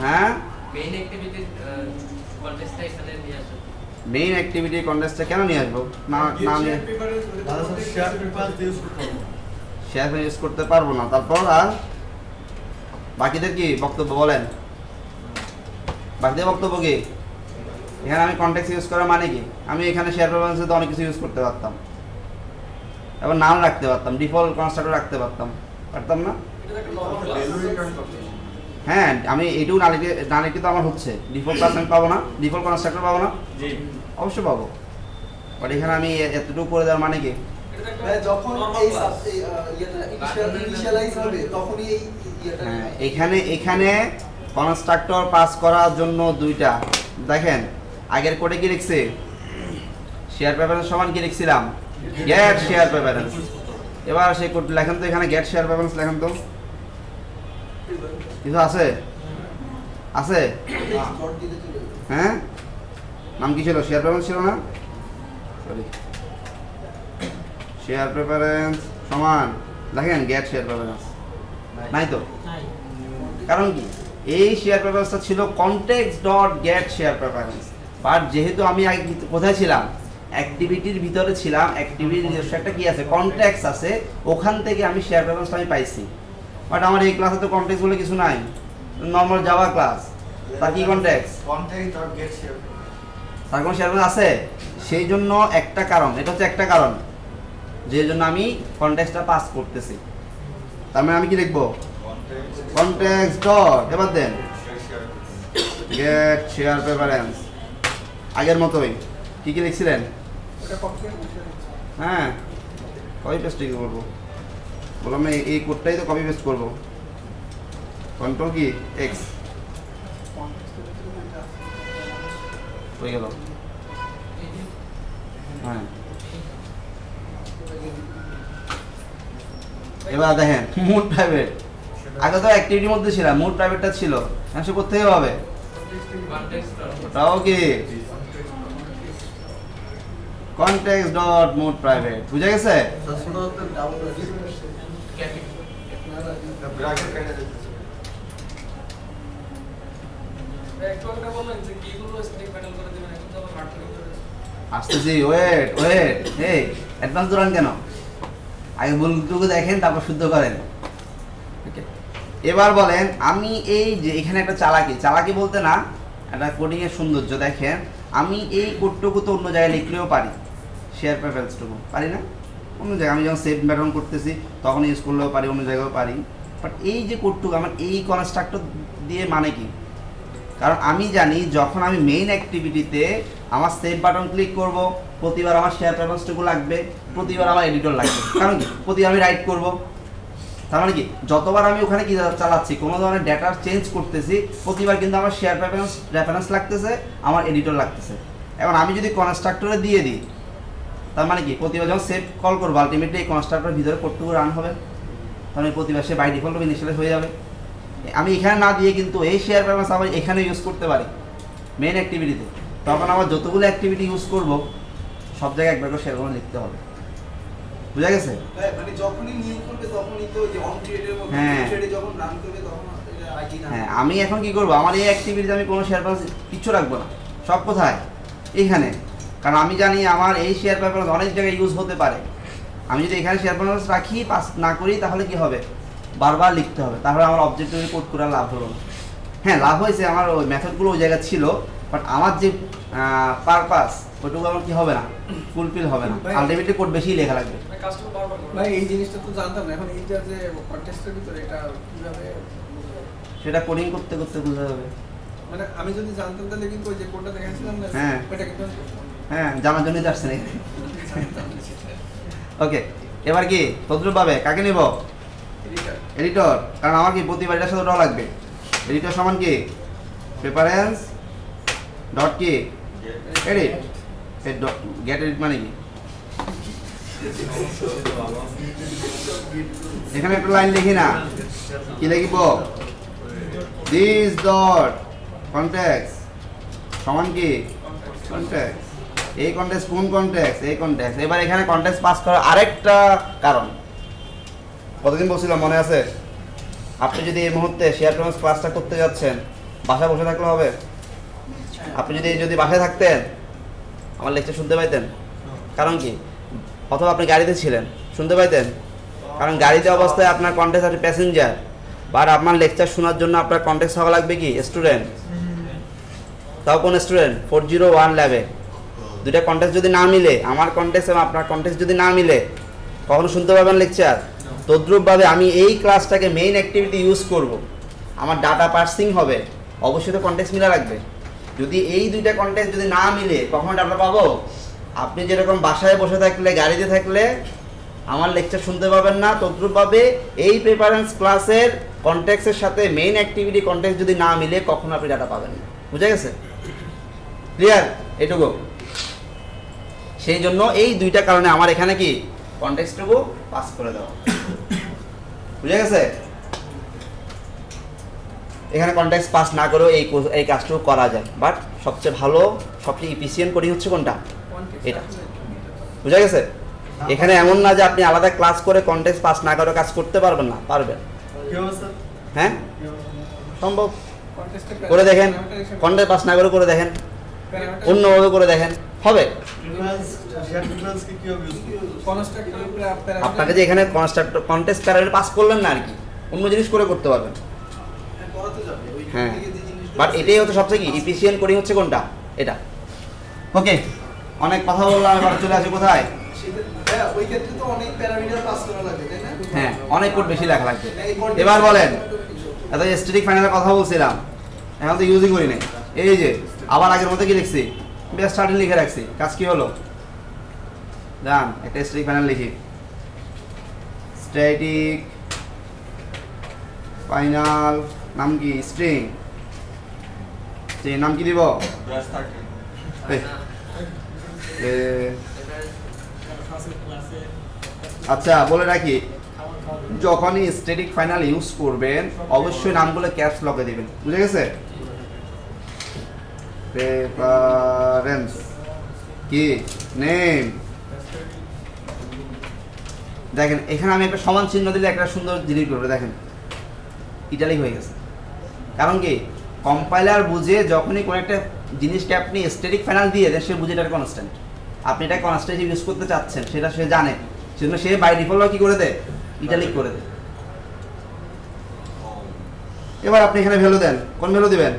হ্যাঁ মেইন অ্যাক্টিভিটি কনটেক্সটটা কেন নিয়ে আসবো? না নিয়ে শেয়ার ইউজ করতে পারবো না। তারপর আর বাকিদের কি বক্তব্য বলেন? বাকিদের বক্তব্য কি? এখানে আমি কনটেক্সট ইউজ করার মানে কি? আমি এখানে শেয়ার প্রেফারেন্সে তো অনেক কিছু ইউজ করতে পারতাম, এবার নাম রাখতে পারতাম, ডিফল্ট কনস্ট্রাক্টর রাখতে পারতাম না? হ্যাঁ, আমি এইটুকু না লিখে তো আমার হচ্ছে ডিফল্ট ক্লাস আমি পাবো না, ডিফল্ট কনস্ট্রাক্টর পাবো না? অবশ্যই পাবো। বাট এখানে আমি এতটুকু করে দেওয়ার মানে কি? মানে যখন এই ইনিশিয়ালাইজ হবে তখনই এই ইয়েটা হ্যাঁ, এখানে কনস্ট্রাক্টর পাস করার জন্য দুইটা দেখেন আগের কোডে কি লিখছে শেয়ার প্রেফারেন্স সমান কি লিখছিলাম গেট শেয়ার প্রেফারেন্স এবার সেই কোড লেখেন তো এখানে গেট শেয়ার প্রেফারেন্স লেখেন তো কিছু আছে আছে শর্ট দিতে চলে যাবে। হ্যাঁ নাম কি ছিল শেয়ার প্রেফারেন্স ছিল না সরি শেয়ার প্রেফারেন্স সমান দেখেন গেট শেয়ার প্রেফারেন্স নাই তো নাই কারণ কি এই শেয়ার প্রেফারেন্সটা ছিল context dot gate share preference but যেহেতু আমি আগে কোথায় ছিলাম অ্যাক্টিভিটির ভিতরে ছিলাম অ্যাক্টিভিটির নিজস্ব একটা কি আছে কনটেক্সট আছে ওখান থেকে আমি শেয়ার প্রেফারেন্সটা আমি পাইছি বাট আমার এই ক্লাসে তো কনটেক্সট বলে কিছু নাই নর্মাল জাভা ক্লাস তার কি context contact dot gate share তার কোনো শেয়ার প্রেফারেন্স আছে সেই জন্য একটা কারণ এটা হচ্ছে একটা কারণ যে জন্য আমি কনটেক্সটটা পাস করতেছি তার মানে আমি কি লিখবো কনটেক্সট ডট এবার দেন গেট শেয়ার প্রেফারেন্স আগের মতোই কি কি লিখছিলেন ওটা কপি করে হ্যাঁ কপি পেস্ট কি করবো বললাম না এই কোডটাই তো কপি পেস্ট করবো কন্ট্রোল কি এক্স হয়ে গেল হ্যাঁ এবার দেখেন মোড প্রাইভেট আগে তো অ্যাক্টিভিটির মধ্যে ছিলাম মোড প্রাইভেটটা ছিল এখন সে করতে হবে ওটাও কি কনটেক্সট ডট মোড প্রাইভেট বুঝা গেছে শুধুমাত্র ডাবল ব্র্যাকেট কেটে দিতে একটু আগে বললেন যে কিগুলো স্ট্যাটিক প্যানেল করে দিবেন এখন তো আবার মার্কেটিং করে আসতেছি ওয়েট এই অ্যাডভান্স দৌড়ান কেন আগে ভুলটুকু দেখেন তারপর শুদ্ধ করেন Okay. এবার বলেন আমি এই যে এখানে একটা চালাকি বলতে না একটা কোডিং এর সৌন্দর্য দেখেন আমি এই কোডটুকু তো অন্য জায়গায় লিখলেও পারি শেয়ার প্রেফারেন্সটুকু পারি না অন্য জায়গায় আমি যখন সেভ ব্যাটন করতেছি তখন ইউজ করলেও পারি অন্য জায়গায়ও পারি বাট এই যে কোডটুকু আমার এই কনস্ট্রাক্টর দিয়ে মানে কি কারণ আমি জানি যখন আমি মেইন অ্যাক্টিভিটিতে আমার সেভ বাটন ক্লিক করব প্রতিবার আমার শেয়ার প্রেফারেন্সটুকু লাগবে প্রতিবার আমার এডিটর লাগবে কারণ কি প্রতিবার আমি রাইট করব তার মানে কি যতবার আমি ওখানে কি চালাচ্ছি কোনো ধরনের ডেটা চেঞ্জ করতেছি প্রতিবার কিন্তু আমার শেয়ার রেফারেন্স লাগতেছে আমার এডিটর লাগতেছে এখন আমি যদি কনস্ট্রাক্টরে দিয়ে দিই তার মানে কি প্রতিবার যখন সেভ কল করবো আলটিমেটলি এই কনস্ট্রাক্টরের ভিতরে কোডটুকু রান হবে তাহলে প্রতিবার সে বাই ডিফল্ট ইনিশিয়ালাইজ হয়ে যাবে আমি এখানে না দিয়ে কিন্তু এই শেয়ার প্রেফারেন্স আমি এখানে ইউজ করতে পারি মেইন অ্যাক্টিভিটিতে তখন আমার যতগুলো অ্যাক্টিভিটি ইউজ করব সব জায়গায় একবার করে শেয়ার লিখতে হবে বুঝা গেছে মানে যখনই নিউ করবে তখনই তো যে অন থ্রেডের মধ্যে হ্যাঁ। থ্রেডে যখন রান করবে তখন এটা আইডি না হ্যাঁ আমি এখন কি করব আমার এই অ্যাক্টিভিটিতে আমি কোনো শেয়ার প্রেফারেন্স কিচ্ছু রাখবো না সব কোথায় এইখানে কারণ আমি জানি আমার এই শেয়ার প্রেফারেন্স অনেক জায়গায় ইউজ হতে পারে আমি যদি এখানে শেয়ার প্রেফারেন্স রাখি পাস না করি তাহলে কি হবে বারবার লিখতে হবে তাহলে আমার অবজেক্টিভ কোড করা লাভ হলো না হ্যাঁ লাভ হয়েছে আমার ওই মেথডগুলো ওই জায়গায় ছিল বাট আমার যে পারপাস ওইটুকু আমার কি হবে না ফুলফিল হবে না আলটিমেটলি কোড বেশি লেখা লাগবে কাস্টমার বারবার করে ভাই এই জিনিসটা তো জানতাম না এখন এইটা যে কন্টেস্টের ভিতরে এটা কিভাবে সেটা কোডিং করতে করতে বোঝা যাবে মানে আমি যদি জানতাম তাহলে কিন্তু ওই যে কোডটা দেখাচ্ছিলাম না হ্যাঁ। ওটা কিন্তু আমি করতাম। হ্যাঁ জানার জন্যই তো আসছে নাকি ওকে এবার কি তদ্রুপ পাবে কাকে নিব Editor। এডিটর কারণ আমার কি প্রতিবার এটার সাথে ওটাও লাগবে এডিটর সমান কি প্রেফারেন্স ডট কি এডিট গেট এডিট মানে কি এখানে একটা লাইন লিখি না কি লিখব দিস ডট কনটেক্সট সমান কি কনটেক্সট এই কনটেক্সট কোন কনটেক্সট এই কনটেক্সট এবার এখানে কনটেক্সট পাস করার আরেকটা কারণ কতদিন বলছিলাম মনে আছে আপনি যদি এই মুহূর্তে শেয়ার প্রেফারেন্স ক্লাসটা করতে যাচ্ছেন বাসায় বসে থাকলে হবে আপনি যদি বাসায় থাকতেন আমার লেকচার শুনতে পাইতেন কারণ কি অথবা আপনি গাড়িতে ছিলেন শুনতে পাইতেন কারণ গাড়িতে অবস্থায় আপনার কন্টেক্সট আছে প্যাসেঞ্জার বা আপনার লেকচার শোনার জন্য আপনার কন্টেক্সট হওয়া লাগবে কি স্টুডেন্ট তাও কোন স্টুডেন্ট 401 ল্যাবে দুইটা কন্টেক্সট যদি না মিলে আমার কন্টেক্সট এবং আপনার কন্টেক্সট যদি না মিলে কখনো শুনতে পাবেন লেকচার তদ্রূপভাবে আমি এই ক্লাসটাকে মেইন অ্যাক্টিভিটি ইউজ করব আমার ডাটা পার্সিং হবে অবশ্যই তো কন্টেক্সট মিলা লাগবে যদি এই দুইটা কন্টেক্সট যদি না মিলে কখনো ডাটা পাবো আপনি যেরকম বাসায় বসে থাকলে গাড়িতে থাকলে আমার লেকচার শুনতে পাবেন না তদ্রূপভাবে এই প্রেফারেন্স ক্লাসের কনটেক্সটের সাথে মেইন অ্যাক্টিভিটি কনটেক্সট যদি না মিলে কখনো আপনি ডাটা পাবেন না। বুঝা গেছে? ক্লিয়ার? এটুকু। সেই জন্য এই দুইটা কারণে আমার এখানে কি কনটেক্সটটুকু পাস করে দেওয়া। বুঝা গেছে? এখানে কনটেক্সট পাস না করেও এই কাজটুকু করা যায়, বাট সবচেয়ে ভালো সবচেয়ে ইফিসিয়েন্ট কোডিং হচ্ছে কোনটা? এটা। বুঝা গেছে? এখানে এমন না যে আপনি আলাদা ক্লাস করে কনটেক্সট পাস না করে কাজ করতে পারবেন না, পারবেন। হ্যাঁ সম্ভব। করে দেখেন, কনটেক্সট পাস না করে দেখেন, অন্যভাবে করে দেখেন, হবে। আপনাকে যে এখানে কনটেক্সট প্যারামিটার পাস করলেন না আর কি, অন্য জিনিস করে করতে পারবেন। হ্যাঁ, বাট এটাই হচ্ছে সবচেয়ে কি ইফিসিয়েন্ট কোডিং হচ্ছে কোনটা? এটা। ওকে, অনেক কথা বললাম, এবার চলে আসি কোথায়? ওই ক্ষেত্রে তো অনেক প্যারামিটার পাস করা লাগে, তাই না? হ্যাঁ, অনেক কোড বেশি লেখা লাগবে। এবার বলেন, এত স্ট্যাটিক ফাইনালের কথা বলছিলাম, এখন তো ইউজই করি নাই। এই যে আবার আগের মতো কি লিখছি, বেশ স্টার্টিং লিখে রাখছি। কাজ কি হলো জান? একটা স্ট্যাটিক ফাইনাল লিখি। স্ট্যাটিক ফাইনাল নাম কি? স্ট্রিং। নাম কি দিব? আচ্ছা বলে রাখি, যখনই স্ট্যাটিক ফাইনাল ইউজ করবেন অবশ্যই নামগুলো ক্যাপস লকে দিবেন। বুঝে গেছে? প্রেফারেন্স কি নেম। দেখেন এখানে আমি একটা সমান চিহ্ন দিলে একটা সুন্দর জিনিস করবে, দেখেন ইটালিক হয়ে গেছে। কারণ কি কম্পাইলার বুঝে যখনই কোনো একটা জিনিসকে আপনি স্ট্যাটিক ফাইনাল দিয়ে দেন সে বুঝে এটা কনস্ট্যান্ট, আপনি এটা কনস্ট্যান্ট ইউজ করতে চাচ্ছেন সেটা সে জানে, সেজন্য সে বাই ডিফল্ট কি করে দেয়? ইটালিক করে দেয়। এবার আপনি এখানে ভ্যালু দেন, কোন ভ্যালু দিবেন?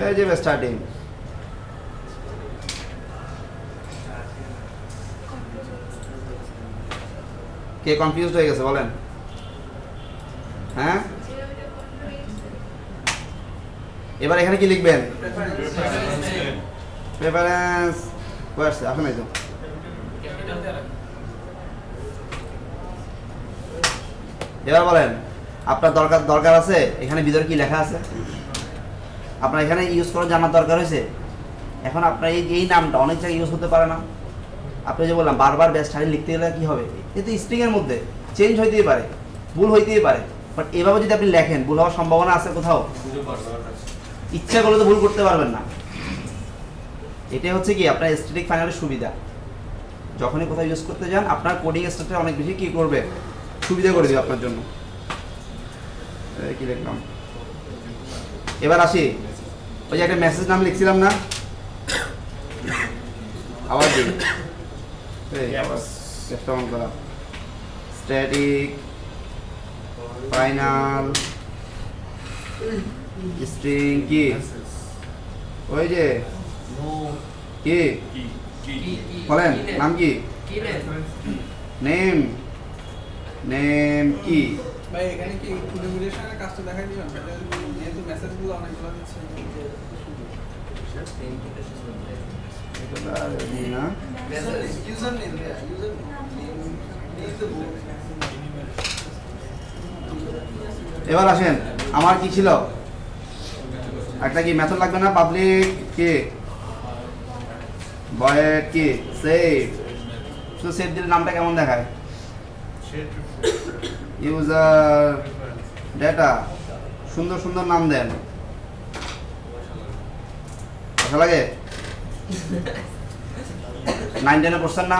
এই যে স্টার্টিং। কে কনফিউজড হয়ে গেছে বলেন? হ্যাঁ, এবার এখানে কি লিখবেন? প্রেফারেন্স কোয়ার্স আসে নাই তো। এবার বলেন আপনার দরকার আছে এখানে ভিতরে কি লেখা আছে? আপনার এখানে ইউজ করার জানার দরকার হয়েছে। এখন আপনার এই নামটা অনেক জায়গায় ইউজ হতে পারে না। আপনি যে বললাম বারবার বেস্ট হারি লিখতে গেলে কি হবে? এতে স্ট্রিং এর মধ্যে চেঞ্জ হইতেই পারে, ভুল হইতেই পারে, বাট এভাবে যদি আপনি লেখেন ভুল হওয়ার সম্ভাবনা আছে কোথাও? ইচ্ছা করলে তো ভুল করতে পারবেন না। এটাই হচ্ছে কি আপনার স্ট্যাটিক ফাইনালের সুবিধা। যখনই কোথাও ইউজ করতে যান আপনার কোডিং স্ট্রাকচার অনেক বেশি কি করবে? সুবিধা করে দিবে আপনার জন্য। কি লিখলাম? এবার আসি, ওই যে একটা মেসেজ নাম লিখছিলাম না, আবার দিই স্ট্যাটিক ফাইনাল স্ট্রিং কি? ওই যে কি বলেন নাম কি? নেম। নেম কি? ভাই এখানে কি কুলিমিনেশনের কাজটা দেখাই দিবেন? যেহেতু মেসেজগুলো অনেকগুলো দিচ্ছে। না ইউজার নেম, ইউজার এবার আসেন, আমার কি ছিল? একটা কি মেথড লাগবে না? পাবলিক কি ভয়েড কি সেভ। শুধু সেভ দিলে নামটা কেমন দেখায়? User data. সুন্দর সুন্দর নাম দেন, ভালো লাগে। 9-10 পড়ছেন না?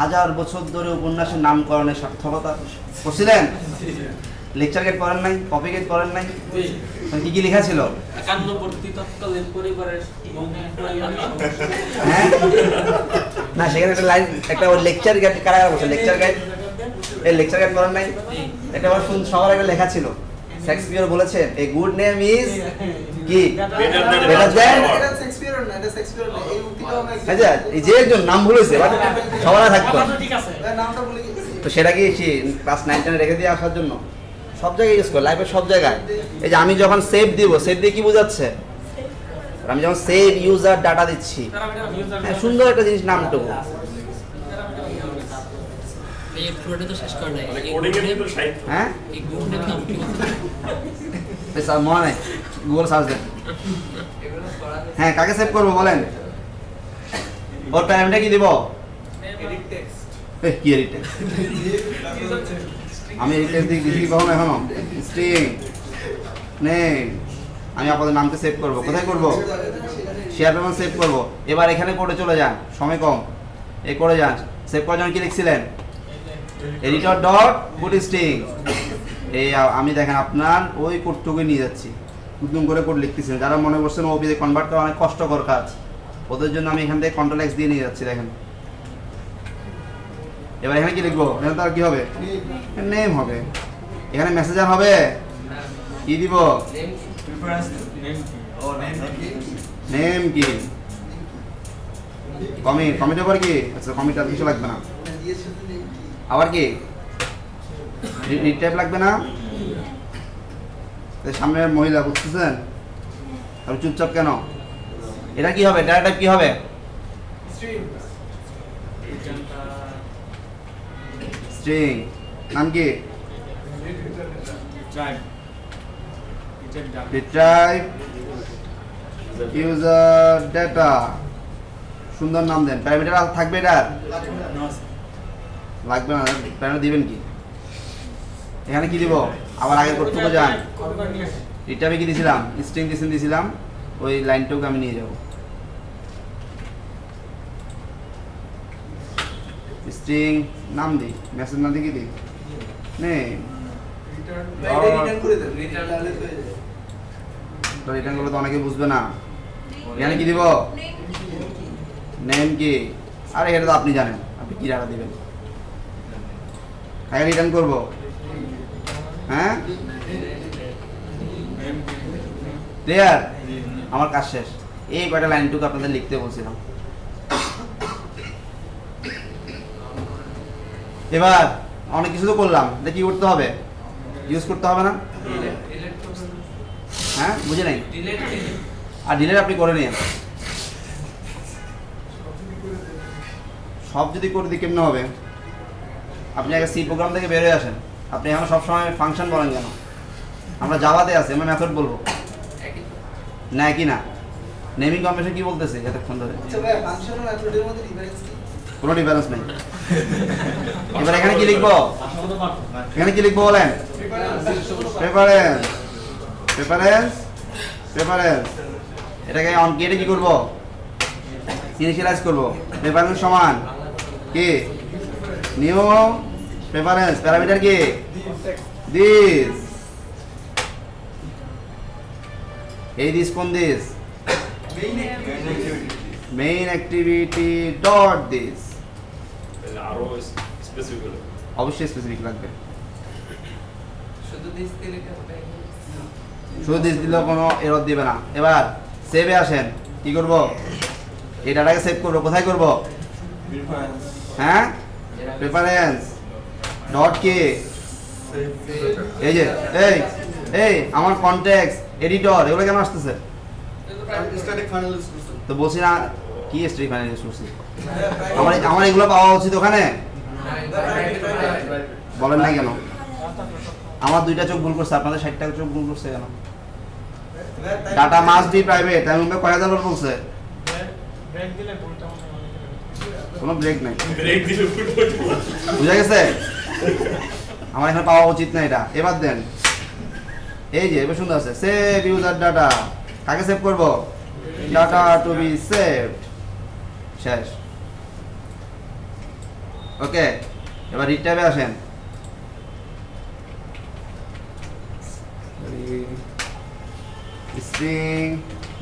1000 বছর ধরে উপন্যাসের নামকরণের সার্থকতা করছিলেন? লেকচার গেট করেন নাই? কপি গেট করেন নাই? কি কি লেখা ছিল? একান্নবর্তী তৎকালীন পরিবারের হ্যাঁ না, সেখানে একটা লাইন, একটা লেকচার গাইড কারা বলছে? লেকচার গাইড, এই লেকচার গাইড করেন নাই? এটা আবার সবার আগে লেখা ছিল। শেক্সপিয়ার বলেছেন এ গুড নেম ইজ কি বেটার দ্যান। এটা শেক্সপিয়ার না, এটা শেক্সপিয়ার না। এই উক্তিটাও আমরা আচ্ছা, এই যে একজন নাম ভুলেছে বাট সবার আগে থাকতো, ঠিক আছে, নামটা ভুলে গেছি। তো সেটা কি ক্লাস 9-10 রেখে দিয়ে আসার জন্য সব জায়গায় ইউজ করে, লাইফের সব জায়গায়। এই যে আমি যখন সেভ দিব, সেভ দিয়ে কি বোঝাচ্ছে? আমি যখন সেভ ইউজার ডাটা দিচ্ছি, হ্যাঁ সুন্দর একটা জিনিস নামটুকু। এই পুরোটা তো শেষ করা নাই মানে কোডিং এর ভিতর সাহিত্য। হ্যাঁ এই গুগল নাম কি স্যার মনে নেই গুগল সার্চ দেন হ্যাঁ কাকে সেভ করবো বলেন ওর প্যারামিটার কি দিব এডিট টেক্সট কি এডিট আমি এডিট টেক্সট দিই কি কখনো এখনো স্ট্রিং নেই আমি আপনাদের নামকে সেভ করব কোথায় করব শেয়ার পেমেন্ট সেভ করব এবার এখানে কোডে চলে যান সময় কম এই করে যান সেভ করার জন্য কি লিখছিলেন এডিটর ডট পুট স্ট্রিং এই আমি দেখেন আপনার ওই কোডটুকু নিয়ে যাচ্ছি নতুন করে কোড লিখতেছেন যারা মনে করছেন ওবিতে কনভার্ট করা অনেক কষ্টকর কাজ ওদের জন্য আমি এখান থেকে কন্ট্রোল এক্স দিয়ে নিয়ে যাচ্ছি দেখেন এবার এখানে কি লিখবো এখানে তার কি হবে নেম হবে এখানে মেসেজার হবে কি দিব নেম কি কমিটের পর কি আচ্ছা কমিট আর কিছু লাগবে না আবার কি রিড টাইপ লাগবে না সামনের মহিলা বুঝতেছেন আর চুপচাপ কেন এটা কি হবে ডাটা টাইপ কি হবে স্ট্রিং নাম কি রিট্রাইভ ইউজার ডেটা সুন্দর নাম দেন প্যারামিটার থাকবে এটার লাগবে না প্যারামিটার দিবেন কি এখানে কি দিব আবার আগে করতে যান রিট্রাইভে কি দিছিলাম স্ট্রিং দিছিলাম ওই লাইনটাকে আমি নিয়ে যাব স্ট্রিং নাম দিই মেসেজ না দিয়ে কি দিই নেই রিটার্ন করলে তো অনেকে বুঝবে না এখানে কি দিব নেম কি আরে এটা তো আপনি জানেন আপনি কি ডাটা দিবেন আগে রিটার্ন করব হ্যাঁ ক্লিয়ার আমার কাজ শেষ এই কয়টা লাইনটুকু আপনাদের লিখতে বলছিলাম এবার অনেক কিছু তো করলাম এটা কি করতে হবে ইউজ করতে হবে না হ্যাঁ বুঝে নাই আর ডিলেট আপনি করে নিন সব যদি করে দিই কেমনে হবে আপনি আগে সি প্রোগ্রাম থেকে বের হয়ে আসেন আপনি এখন সবসময় ফাংশন বলেন কেন আমরা জাভাতে আছি আমরা মেথড বলবো না কি না নেমিং কনভেনশন কি বলতেছে এতক্ষণ ধরে কোনো ডিফারেন্স নেই এবার এখানে কি লিখবো এখানে কি লিখবো বলেন প্রেফারেন্স প্রেফারেন্স প্রেফারেন্স এটাকে অন গেটে কি করব ইনিশিয়ালাইজ করব প্রেফারেন্স সমান কি নিউ প্রেফারেন্স প্যারামিটার কি দিস এই দিস কোন this main activity dot this আরো স্পেসিফিক হলো অবশ্যই স্পেসিফিক লাগবে শুধু দিস দিলে কি হবে শুধু দিস দিলেও কোনো এরর দিবে না এবার সেভে আসেন কি করব এই ডাটাকে সেভ করব কোথায় করব হ্যাঁ প্রেফারেন্স ডট কি এই যে এই আমার কনটেক্সট এডিটর এগুলো কেন আসতেছে স্ট্যাটিক ফাইনাল তো বলছি না কি স্ট্রিক ফাইনাল ইউজ করছি আমার এগুলো পাওয়া উচিত ওখানে বলেন না কেন আমার দুইটা চোখ ভুল করছে আপনাদের 60টা চোখ ভুল করছে কেন ডাটা মাস্ট বি প্রাইভেট আমি মুম্বাই কয় হাজার বার বলছে ব্রেক দিলে ভুলটা কোনো ব্রেক নাই ব্রেক দিলে ফুটবল বুঝা গেছে আমার এখানে পাওয়া উচিত না এটা এবার দেন এই যে এবার সুন্দর আছে সেভ ইউজার ডাটা কাকে সেভ করব ডাটা টু বি সেভড শেষ ওকে এবার রিড ট্যাবে আসেন স্ট্রিং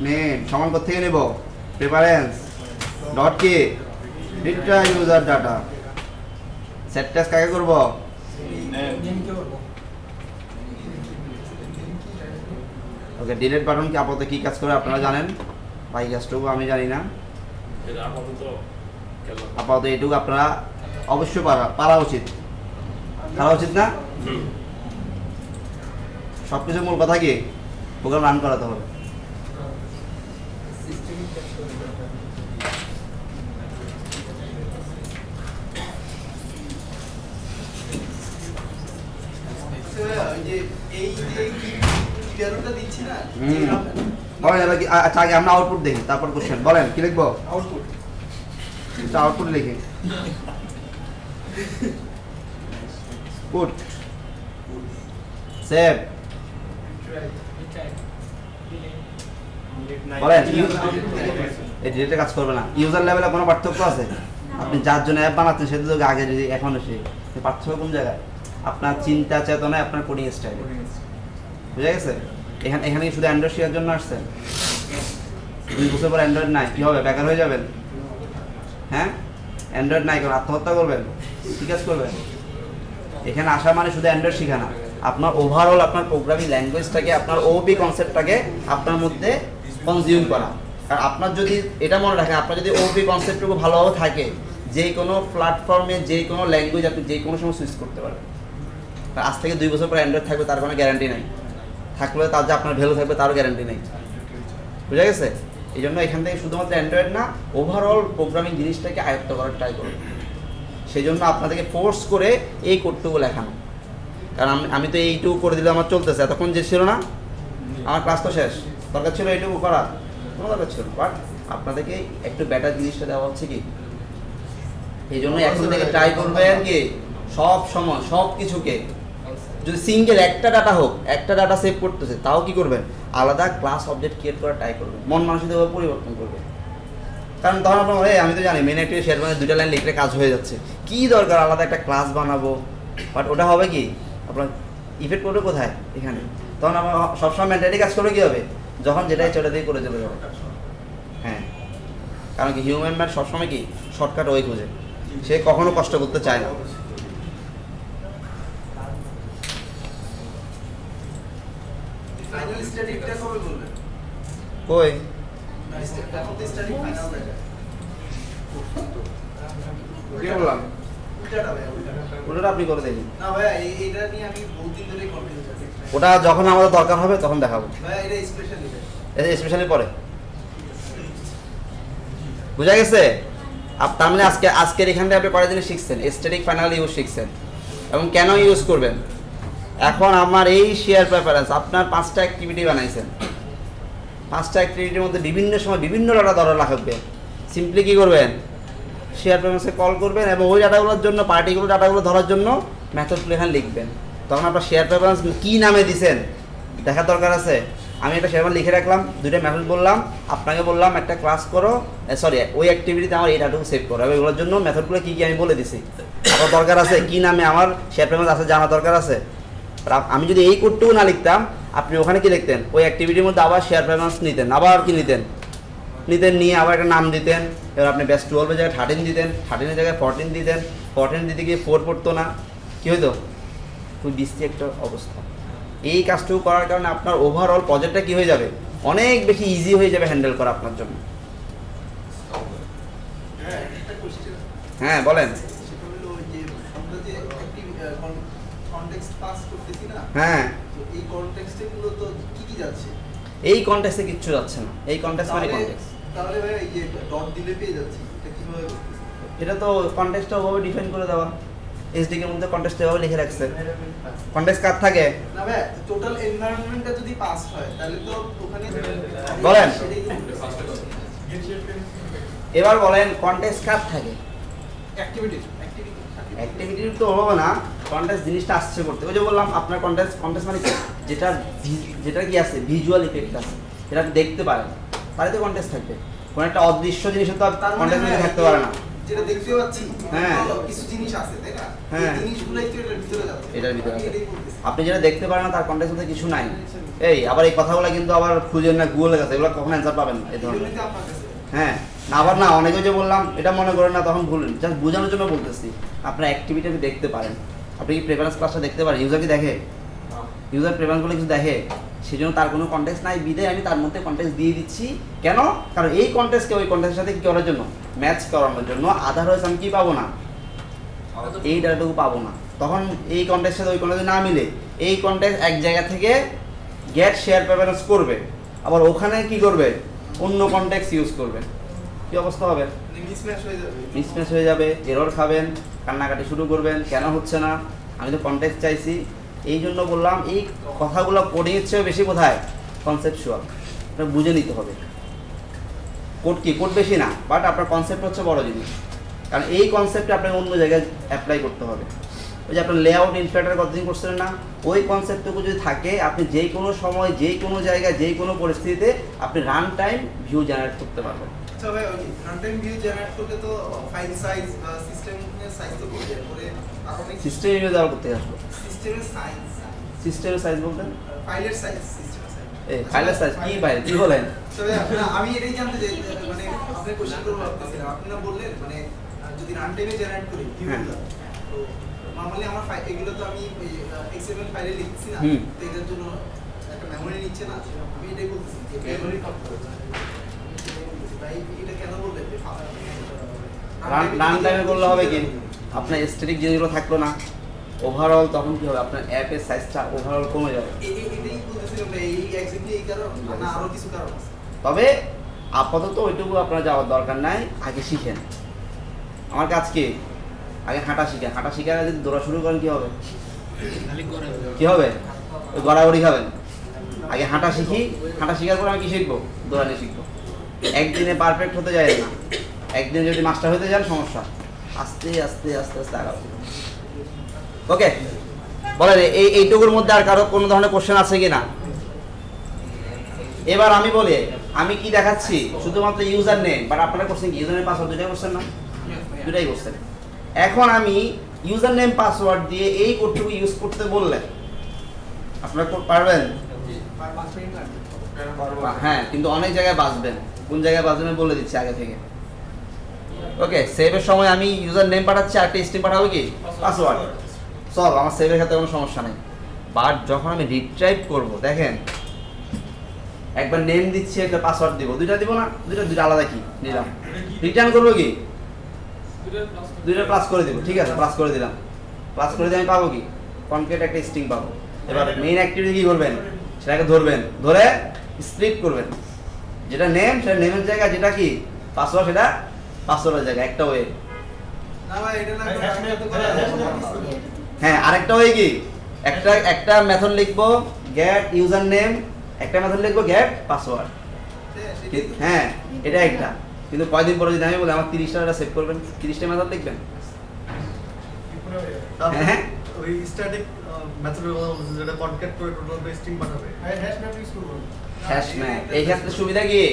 নেম সমান কোথা থেকে নেব প্রেফারেন্স ডট কি retry user data set test কাকে করব ওকে ডিলিট বাটন কি আপাতত কি কাজ করে আপনারা জানেন বাই কাজটুকু আমি জানি না এটা আপাতত কেন আপাতত এইটুকু আপনারা অবশ্যই পারা উচিত না সবকিছু মূল কথা কি প্রোগ্রাম রান করাতে হবে যে এই যে ভ্যালুটা দিচ্ছি না বলেন এবার কি আচ্ছা আগে আমরা আউটপুট দেখি তারপর কোশ্চেন বলেন কি লিখবো আউটপুট আউটপুট লিখি পুট সেভ বলেন এই ডিলেটে কাজ করবে না ইউজার লেভেলে কোনো পার্থক্য আছে আপনি যার জন্য অ্যাপ বানাচ্ছেন সেটা তো আগে যদি এখন এসে পার্থক্য কোন জায়গায় আপনার চিন্তা চেতনায় আপনার কোডিং স্টাইল বুঝা গেছে এখানে কি শুধু অ্যান্ড্রয়েড শেয়ার জন্য আসছেন 2 বছর পর অ্যান্ড্রয়েড নাই কি হবে বেকার হয়ে যাবেন হ্যাঁ অ্যান্ড্রয়েড নাই কারণ আত্মহত্যা করবেন কি কাজ করবেন এখানে আসা মানে শুধু অ্যান্ড্রয়েড শেখা না আপনার ওভারঅল আপনার প্রোগ্রামিং ল্যাঙ্গুয়েজটাকে আপনার ওপি কনসেপ্টটাকে আপনার মধ্যে কনজিউম করা কারণ আপনার যদি এটা মনে রাখেন আপনার যদি ওপি কনসেপ্টটুকু ভালোভাবে থাকে যে কোনো প্ল্যাটফর্মে যে কোনো ল্যাঙ্গুয়েজ আপনি যে কোনো সময় সুইচ করতে পারবেন আজ থেকে 2 বছর পর অ্যান্ড্রয়েড থাকবে তার কোনো গ্যারান্টি নাই থাকলে তার যে আপনার ভ্যালু থাকবে তারও গ্যারান্টি নেই বুঝা গেছে এই জন্য এখান থেকে শুধুমাত্র অ্যান্ড্রয়েড না ওভারঅল প্রোগ্রামিং জিনিসটাকে আয়ত্ত করার ট্রাই করুন সেই জন্য আপনাদেরকে ফোর্স করে এই কোডটুকু লেখানো কারণ আমি তো এইটুকু করে দিলে আমার চলতেছে এতক্ষণ যে ছিল না আমার ক্লাস তো শেষ দরকার ছিল এইটুকু করার কোনো দরকার ছিল বাট আপনাদেরকে একটু বেটার জিনিসটা দেওয়া হচ্ছে কি এই জন্য এখন থেকে ট্রাই করবেন কি সব সময় সব কিছুকে যদি সিঙ্গেল একটা ডাটা হোক একটা ডাটা সেভ করতেছে তাও কি করবেন আলাদা ক্লাস অবজেক্ট ক্রিয়েট করার ট্রাই করবেন মন মানসিকভাবে পরিবর্তন করবেন কারণ তখন আপনার আমি তো জানি মেন অ্যাক্টিভিটি শেয়ার মানে 2টা লাইন লিখলে কাজ হয়ে যাচ্ছে কি দরকার আলাদা একটা ক্লাস বানাবো বাট ওটা হবে কি আপনার ইফেক্ট করবে কোথায় এখানে তখন আমার সবসময় মেন্টালিটি কাজ করবে কি হবে যখন যেটাই চলে দিয়ে করে চলে যাবে হ্যাঁ কারণ কি হিউম্যান ম্যান সবসময় কি শর্টকাট ওই খোঁজে সে কখনো কষ্ট করতে চায় না ফাইনাল স্ট্যাটিকটা কবে বলবেন কই এখন তো স্ট্যাটিক ফাইনাল দেখা কি বললাম উল্টাটা ভাই ওটা আপনি করে দেখুন না ভাই এইটা নিয়ে আমি বহুত দিন ধরে কনফিউজ আছি ওটা যখন আমাদের দরকার হবে তখন দেখাবো ভাই এটা স্পেশালি এটা স্পেশালি পরে বুঝা গেছে তার মানে আজকের এখানে আপনি কয়টা জিনিস শিখছেন স্ট্যাটিক ফাইনাল ইউজ শিখছেন এবং কেন ইউজ করবেন এখন আমার এই শেয়ার প্রেফারেন্স আপনার 5টা অ্যাক্টিভিটি বানাইছেন 5টা অ্যাক্টিভিটির মধ্যে বিভিন্ন সময় বিভিন্ন ডাটা দরকার লাগবে সিম্পলি কি করবেন শেয়ার প্রেফারেন্সে কল করবেন এবং ওই ডাটাগুলোর জন্য পার্টিকুলার ডাটাগুলো ধরার জন্য মেথডগুলো এখানে লিখবেন তখন আপনার শেয়ার প্রেফারেন্স কী নামে দিছেন দেখার দরকার আছে আমি একটা শেয়ার লিখে রাখলাম 2টা মেথড বললাম আপনাকে বললাম একটা ক্লাস করো সরি ওই অ্যাক্টিভিটিতে আমার এই ডাটাগুলো সেভ করো এবং এগুলোর জন্য মেথডগুলো কী কী আমি বলে দিছি আবার দরকার আছে কী নামে আমার শেয়ার প্রেফারেন্স আছে জানার দরকার আছে আমি যদি এই কোডটুকু না লিখতাম আপনি ওখানে কি লিখতেন ওই অ্যাক্টিভিটির মধ্যে আবার শেয়ার প্রেফারেন্স নিতেন আবার কি নিতেন নিয়ে আবার একটা নাম দিতেন এবার আপনি ব্যাস 12 এর জায়গায় 13 দিতেন 13 এর জায়গায় 14 দিতেন 14 দিতে গিয়ে 4 পড়তো না কী হইতো খুব বিশ্রী একটা অবস্থা এই কাজটুকু করার কারণে আপনার ওভারঅল প্রজেক্টটা কী হয়ে যাবে অনেক বেশি ইজি হয়ে যাবে হ্যান্ডেল করা আপনার জন্য হ্যাঁ একটা কোশ্চেন হ্যাঁ বলেন সেটা হলো ওই যে আমরা যে কনটেক্সট পাস করতেছি না হ্যাঁ তো এই কনটেক্সটে গুলো তো কি যাচ্ছে এই কনটেক্সটে কিচ্ছু যাচ্ছে না এই কনটেক্সট মানে কনটেক্সট তাহলে ভাই এই যে ডট দিলে পেয়ে যাচ্ছি এটা কিভাবে করতেছি এটা তো কনটেক্সটটা ওভাবে ডিফাইন করে দেওয়া এসডিকে এর মধ্যে কনটেক্সট এভাবে লিখে রাখছে কনটেক্সট কার থাকে না ভাই টোটাল এনভায়রনমেন্টটা যদি পাস হয় তাহলে তো ওখানে বলেন। সেটাই তো এবার বলেন কনটেক্সট কার থাকে অ্যাক্টিভিটি অ্যাক্টিভিটির তো হবে না কনটেক্সট জিনিসটা আসছে করতে ওই যে বললাম আপনার কনটেক্সট মানে কি যেটা কি আছে ভিজুয়াল ইফেক্ট আছে যেটা আপনি দেখতে পারেন তাহলে তো কনটেক্সট থাকবে কোনো একটা অদৃশ্য জিনিসের তো কনটেক্সট থাকতে পারে না যেটা দেখতে পাচ্ছি হ্যাঁ। কিছু জিনিস আছে তাই না হ্যাঁ। এই জিনিসগুলাই তো এটার ভিতরে যাচ্ছে এটার ভিতরে আছে। এটাই বলতেছি। আপনি যেটা দেখতে পারেন না তার কনটেক্সট মধ্যে কিছু নাই এই আবার এই কথাগুলো কিন্তু আবার খুঁজেন না গুগলের কাছে এগুলো কখনো অ্যান্সার পাবেন না এই ধরনের এমনিতে আপনার কাছে হ্যাঁ না আবার না অনেকে যে বললাম এটা মনে করেন না তখন ভুলেন জাস্ট বোঝানোর জন্য বলতেছি আপনার অ্যাক্টিভিটি আপনি দেখতে পারেন আপনি কি প্রেফারেন্স ক্লাসটা দেখতে পারেন ইউজার কি দেখে ইউজার প্রেফারেন্সগুলো কিছু দেখে সেই জন্য তার কোনো কনটেক্সট নাই বিদে আমি তার মধ্যে কনটেক্সট দিয়ে দিচ্ছি কেন কারণ এই কনটেক্সটকে ওই কনটেক্সটের সাথে কী করার জন্য ম্যাচ করানোর জন্য আদারওয়াইজ আমি কি পাবো না এই ডাটাটুকু পাবো না তখন এই কনটেক্সটের সাথে ওই কনটেক্সট না মিলে এই কনটেক্সট এক জায়গা থেকে গেট শেয়ার প্রেফারেন্স করবে আবার ওখানে কি করবে অন্য কনটেক্সট ইউজ করবে কি অবস্থা হবে মিসম্যাচ হয়ে যাবে মিসম্যাচ হয়ে যাবে এরর খাবেন কান্নাকাটি শুরু করবেন কেন হচ্ছে না আমি তো কনটেক্সট চাইছি এই জন্য বললাম এই কথাগুলো কোডিংয়ের চেয়েও বেশি কোথায় কনসেপচুয়াল, এটা বুঝে নিতে হবে। কোড কি, কোড বেশি না, বাট আপনার কনসেপ্ট হচ্ছে বড় জিনিস, কারণ এই কনসেপ্টটা আপনাকে অন্য জায়গায় অ্যাপ্লাই করতে হবে। ওই যে আপনার লেআউট ইনফ্লেটার কতদিন করছিলেন না, ওই কনসেপ্টটুকু যদি থাকে আপনি যে কোনো সময় যে কোনো জায়গায় যে কোনো পরিস্থিতিতে আপনি রান টাইম ভিউ জেনারেট করতে পারবেন। আচ্ছা ভাই, ওই রানটাইম ভিউ জেনারেট করতে তো ফাইল সাইজ বা সিস্টেমের সাইজ তো করতে পরে আর অনেক সিস্টেম ইউজ দেওয়া করতে আসলো। সিস্টেমের সাইজ, সিস্টেমের সাইজ বলতেন? ফাইলের সাইজ, সিস্টেমের সাইজ। এই ফাইলের সাইজ কি ফাইল কি বলেন? তবে আমি এটাই জানতে চাই, মানে আপনি কোশ্চেন করবো ভাবতেছিলাম, আপনি না বললেন মানে যদি রান টাইমে জেনারেট করি ভিউগুলো, তো নরমালি আমার ফাইল এগুলো তো আমি এক্সএমএল ফাইলে লিখছি না, তো এটার জন্য একটা মেমরি নিচ্ছে না, আমি এটাই বলতেছি যে মেমরি কম করতে ভাই, এটা কেন বলবেন যে রান টাইমে করলে হবে কি, আপনার স্ট্যাটিক জিনিসগুলো থাকলো না, ওভারঅল তখন কি হবে, আপনার অ্যাপের সাইজটা ওভারঅল কমে যাবে। এটাই বলতেছিলাম ভাই, এই এক্স্যাক্টলি এই কারণ না আরো কিছু কারণ আছে? তবে আপাতত ওইটুকু আপনার যাওয়ার দরকার নাই, আগে শিখেন। আমার কাজ কি, আগে হাঁটা শিখেন, হাঁটা শিখে যদি দৌড়া শুরু করেন কি হবে, কি হবে, ওই গড়াগড়ি খাবেন। আগে হাঁটা শিখি, হাঁটা শিখার পর আমি কি শিখবো, দৌড়ানি শিখবো। একদিনে পারফেক্ট হতে যায় না, একদিন যদি মাস্টার হতে যান সমস্যা, আস্তে আস্তে আস্তে আস্তে আগাবো। ওকে, বলেন এইটুকুর মধ্যে আর কারো কোনো ধরনের কোশ্চেন আছে কি না? এবার আমি বলি, আমি কি দেখাচ্ছি শুধুমাত্র ইউজার নেম, বাট আপনারা করছেন কি ইউজার নেম পাসওয়ার্ড দুটাই করছেন না, দুটাই করছেন। এখন আমি ইউজার নেম পাসওয়ার্ড দিয়ে এই কোডটুকু ইউজ করতে বললে আপনারা পারবেন? হ্যাঁ, কিন্তু অনেক জায়গায় বাঁচবেন, কোন জায়গায় বাঁচবেন বলে দিচ্ছি আগে থেকে। ওকে, সেভের সময় আমি ইউজার নেম পাঠাচ্ছি, আর একটা স্ট্রিং পাঠাবো কি পাসওয়ার্ড, সব আমার সেভের ক্ষেত্রে কোনো সমস্যা নেই। বাট যখন আমি রিট্রাইভ করব, দেখেন একবার নেম দিচ্ছি, একটা পাসওয়ার্ড দিব, দুইটা দিব না, দুইটা আলাদা কি নিলাম, রিটার্ন করবো কি দুইটা প্লাস করে দিব, ঠিক আছে প্লাস করে দিলাম, প্লাস করে দিয়ে আমি পাবো কি কনক্রিট একটা স্ট্রিং পাবো। এবার মেইন অ্যাক্টিভিটি কি করবেন, সেটাকে ধরবেন, ধরে স্প্লিট করবেন, যেটা নেম সেটা নেমের জায়গায়, যেটা কি পাসওয়ার্ড সেটা পাসওয়ার্ডের জায়গায়, একটা ওয়ে। না ভাই, এটা না হ্যাঁ, আরেকটা ওয়ে কি, একটা মেথড লিখবো গেট ইউজার নেম, একটা মেথড লিখবো গেট পাসওয়ার্ড। হ্যাঁ, এটা একটা, কিন্তু কয়দিন পরে যদি আমি বলি আমার 30টা এটা সেভ করবেন, 30টা মেথড লিখবেন। হ্যাঁ, ওই স্ট্যাটিক মেথডের কথা বলছেন, যেটা কনক্যাট করে টোটাল স্ট্রিং পাঠাবে। হ্যাশ ম্যাপ ইউজ করব। হ্যাশ ম্যাপ এই ক্ষেত্রে সুবিধা কি,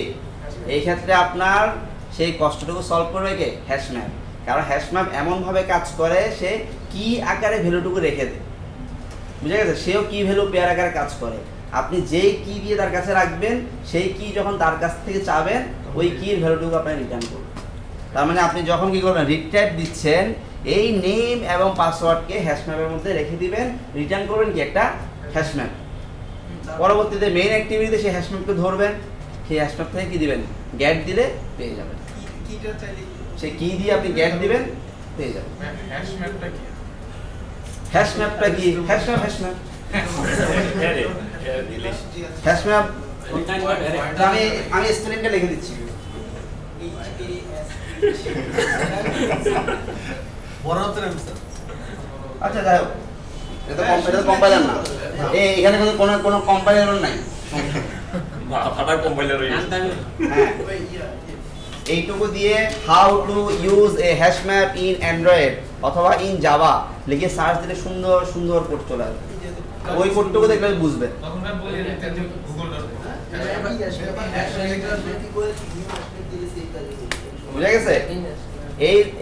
এই ক্ষেত্রে আপনার সেই কষ্টটুকু সলভ করবে কে হ্যাশ ম্যাপ, কারণ হ্যাশ ম্যাপ এমন ভাবে কাজ করে সে কি আকারে ভ্যালুটুকু রেখে দেয়, বুঝা গেছে, সেও কি ভ্যালু পেয়ার আকারে কাজ করে। আপনি যেই কি দিয়ে তার কাছে রাখবেন, সেই কি যখন তার কাছ থেকে চাবেন, ওই কির ভ্যালুটুকু আপনি রিটার্ন করবেন। তার মানে আপনি যখন কি করবেন, রিট্রাইভ দিচ্ছেন, এই নেম এবং পাসওয়ার্ডকে হ্যাশ ম্যাপের মধ্যে রেখে দিবেন, রিটার্ন করবেন কি একটা হ্যাশ ম্যাপ। পরবর্তীতে মেইন অ্যাক্টিভিটিতে সেই হ্যাশ ম্যাপকে ধরবেন, সেই হ্যাশ ম্যাপ থেকে কি দিবেন, গ্যাট দিলে পেয়ে যাবেন, কিটা চাইলে সেই কি দিয়ে আপনি গ্যাট দিবেন পেয়ে যাবেন। হ্যাশ ম্যাপটা কি? হ্যাশ ম্যাপটা কি, হ্যাশ ম্যাপ হ্যাশ ম্যাপ আমি স্পেলিংটা লিখে দিচ্ছি, বড় হতে না স্যার। আচ্ছা যাই হোক, এটা তো কম্পাইলার না, এখানে কিন্তু কোনো কম্পাইলার নাই, ফাটার কম্পাইলার হয়ে গেছে। হ্যাঁ, এইটুকু দিয়ে how to use a hash map in Android অথবা ইন জাভা লিখে সার্চ দিলে সুন্দর সুন্দর কোড চলে আসবে, ওই কোডটুকু দেখলে বুঝবেন। তখন ভাই বলে দিতেন যে গুগল বুঝা গেছে?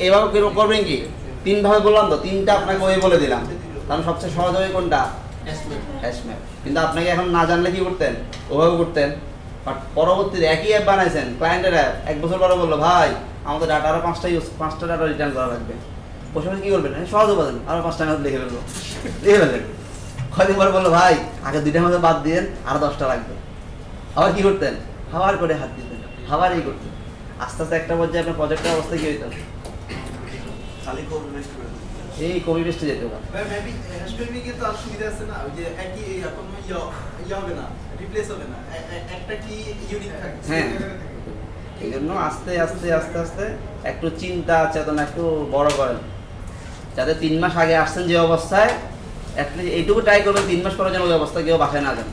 এইভাবে কিরকম করবেন কি, 3 ভাবে বললাম তো, 3টা আপনাকে ওই বলে দিলাম, কারণ সবচেয়ে সহজ হয় কোনটা, হ্যাশ ম্যাপ। কিন্তু আপনাকে এখন না জানলে কি করতেন, ওভাবে করতেন। বাট পরবর্তীতে একই অ্যাপ বানাইছেন, ক্লায়েন্টের অ্যাপ, 1 বছর পরে বললো ভাই আমাদের ডাটা আরো 5টা ডাটা রিটার্ন করা লাগবে, বসে কি করবেন, সহজ উপাদান আরো 5টা মেথড লিখে ফেলবো, লিখে ফেললেন। কয়দিন পরে বললো ভাই আগে 2টা মেথড বাদ দিয়ে আরো 10টা লাগবে, আবার কি করতেন, আবার করে হাত দিতেন, আবার এই করতেন। আস্তে আস্তে একটা পর্যায়ে আপনার প্রজেক্টের অবস্থা কি হইতো, খালি কপি পেস্ট করে দেন। এই কপি পেস্টে যেত। ভাই মেবি হ্যাশ ম্যাপিং এর তো আর সুবিধা আছে না, ওই যে একই এখন ইয়া হবে না, রিপ্লেস হবে না, একটা কি ইউনিক থাকবে। হ্যাঁ, এই জন্য আস্তে আস্তে আস্তে আস্তে একটু চিন্তা চেতনা একটু বড় করেন, যাতে 3 মাস আগে আসছেন যে অবস্থায় অ্যাটলিস্ট এইটুকু ট্রাই করবেন 3 মাস পরে যেন ওই অবস্থা কেউ বাসায় না যান,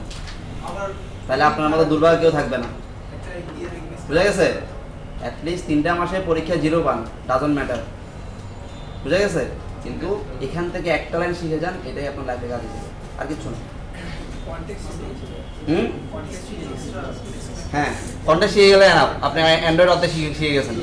আবার তাহলে আপনার মতো দুর্ভাগ্য কেউ থাকবে না। একটা ইয়ে রিকোয়েস্ট বুঝা গেছে? অ্যাটলিস্ট 3টা মাসে পরীক্ষা 0 পান, ডাজন্ট ম্যাটার। বুঝা গেছে? কিন্তু এখান থেকে একটা লাইন শিখে যান, এটাই আপনার লাইফে কাজে দেবে, আর কিছু না। কনটেক্সট হুম কনটেক্সট এক্সট্রা হ্যাঁ, কন্টেন্ট শিখে গেলে আপনি অ্যান্ড্রয়েড অর্ধেক শিখে গেছেন।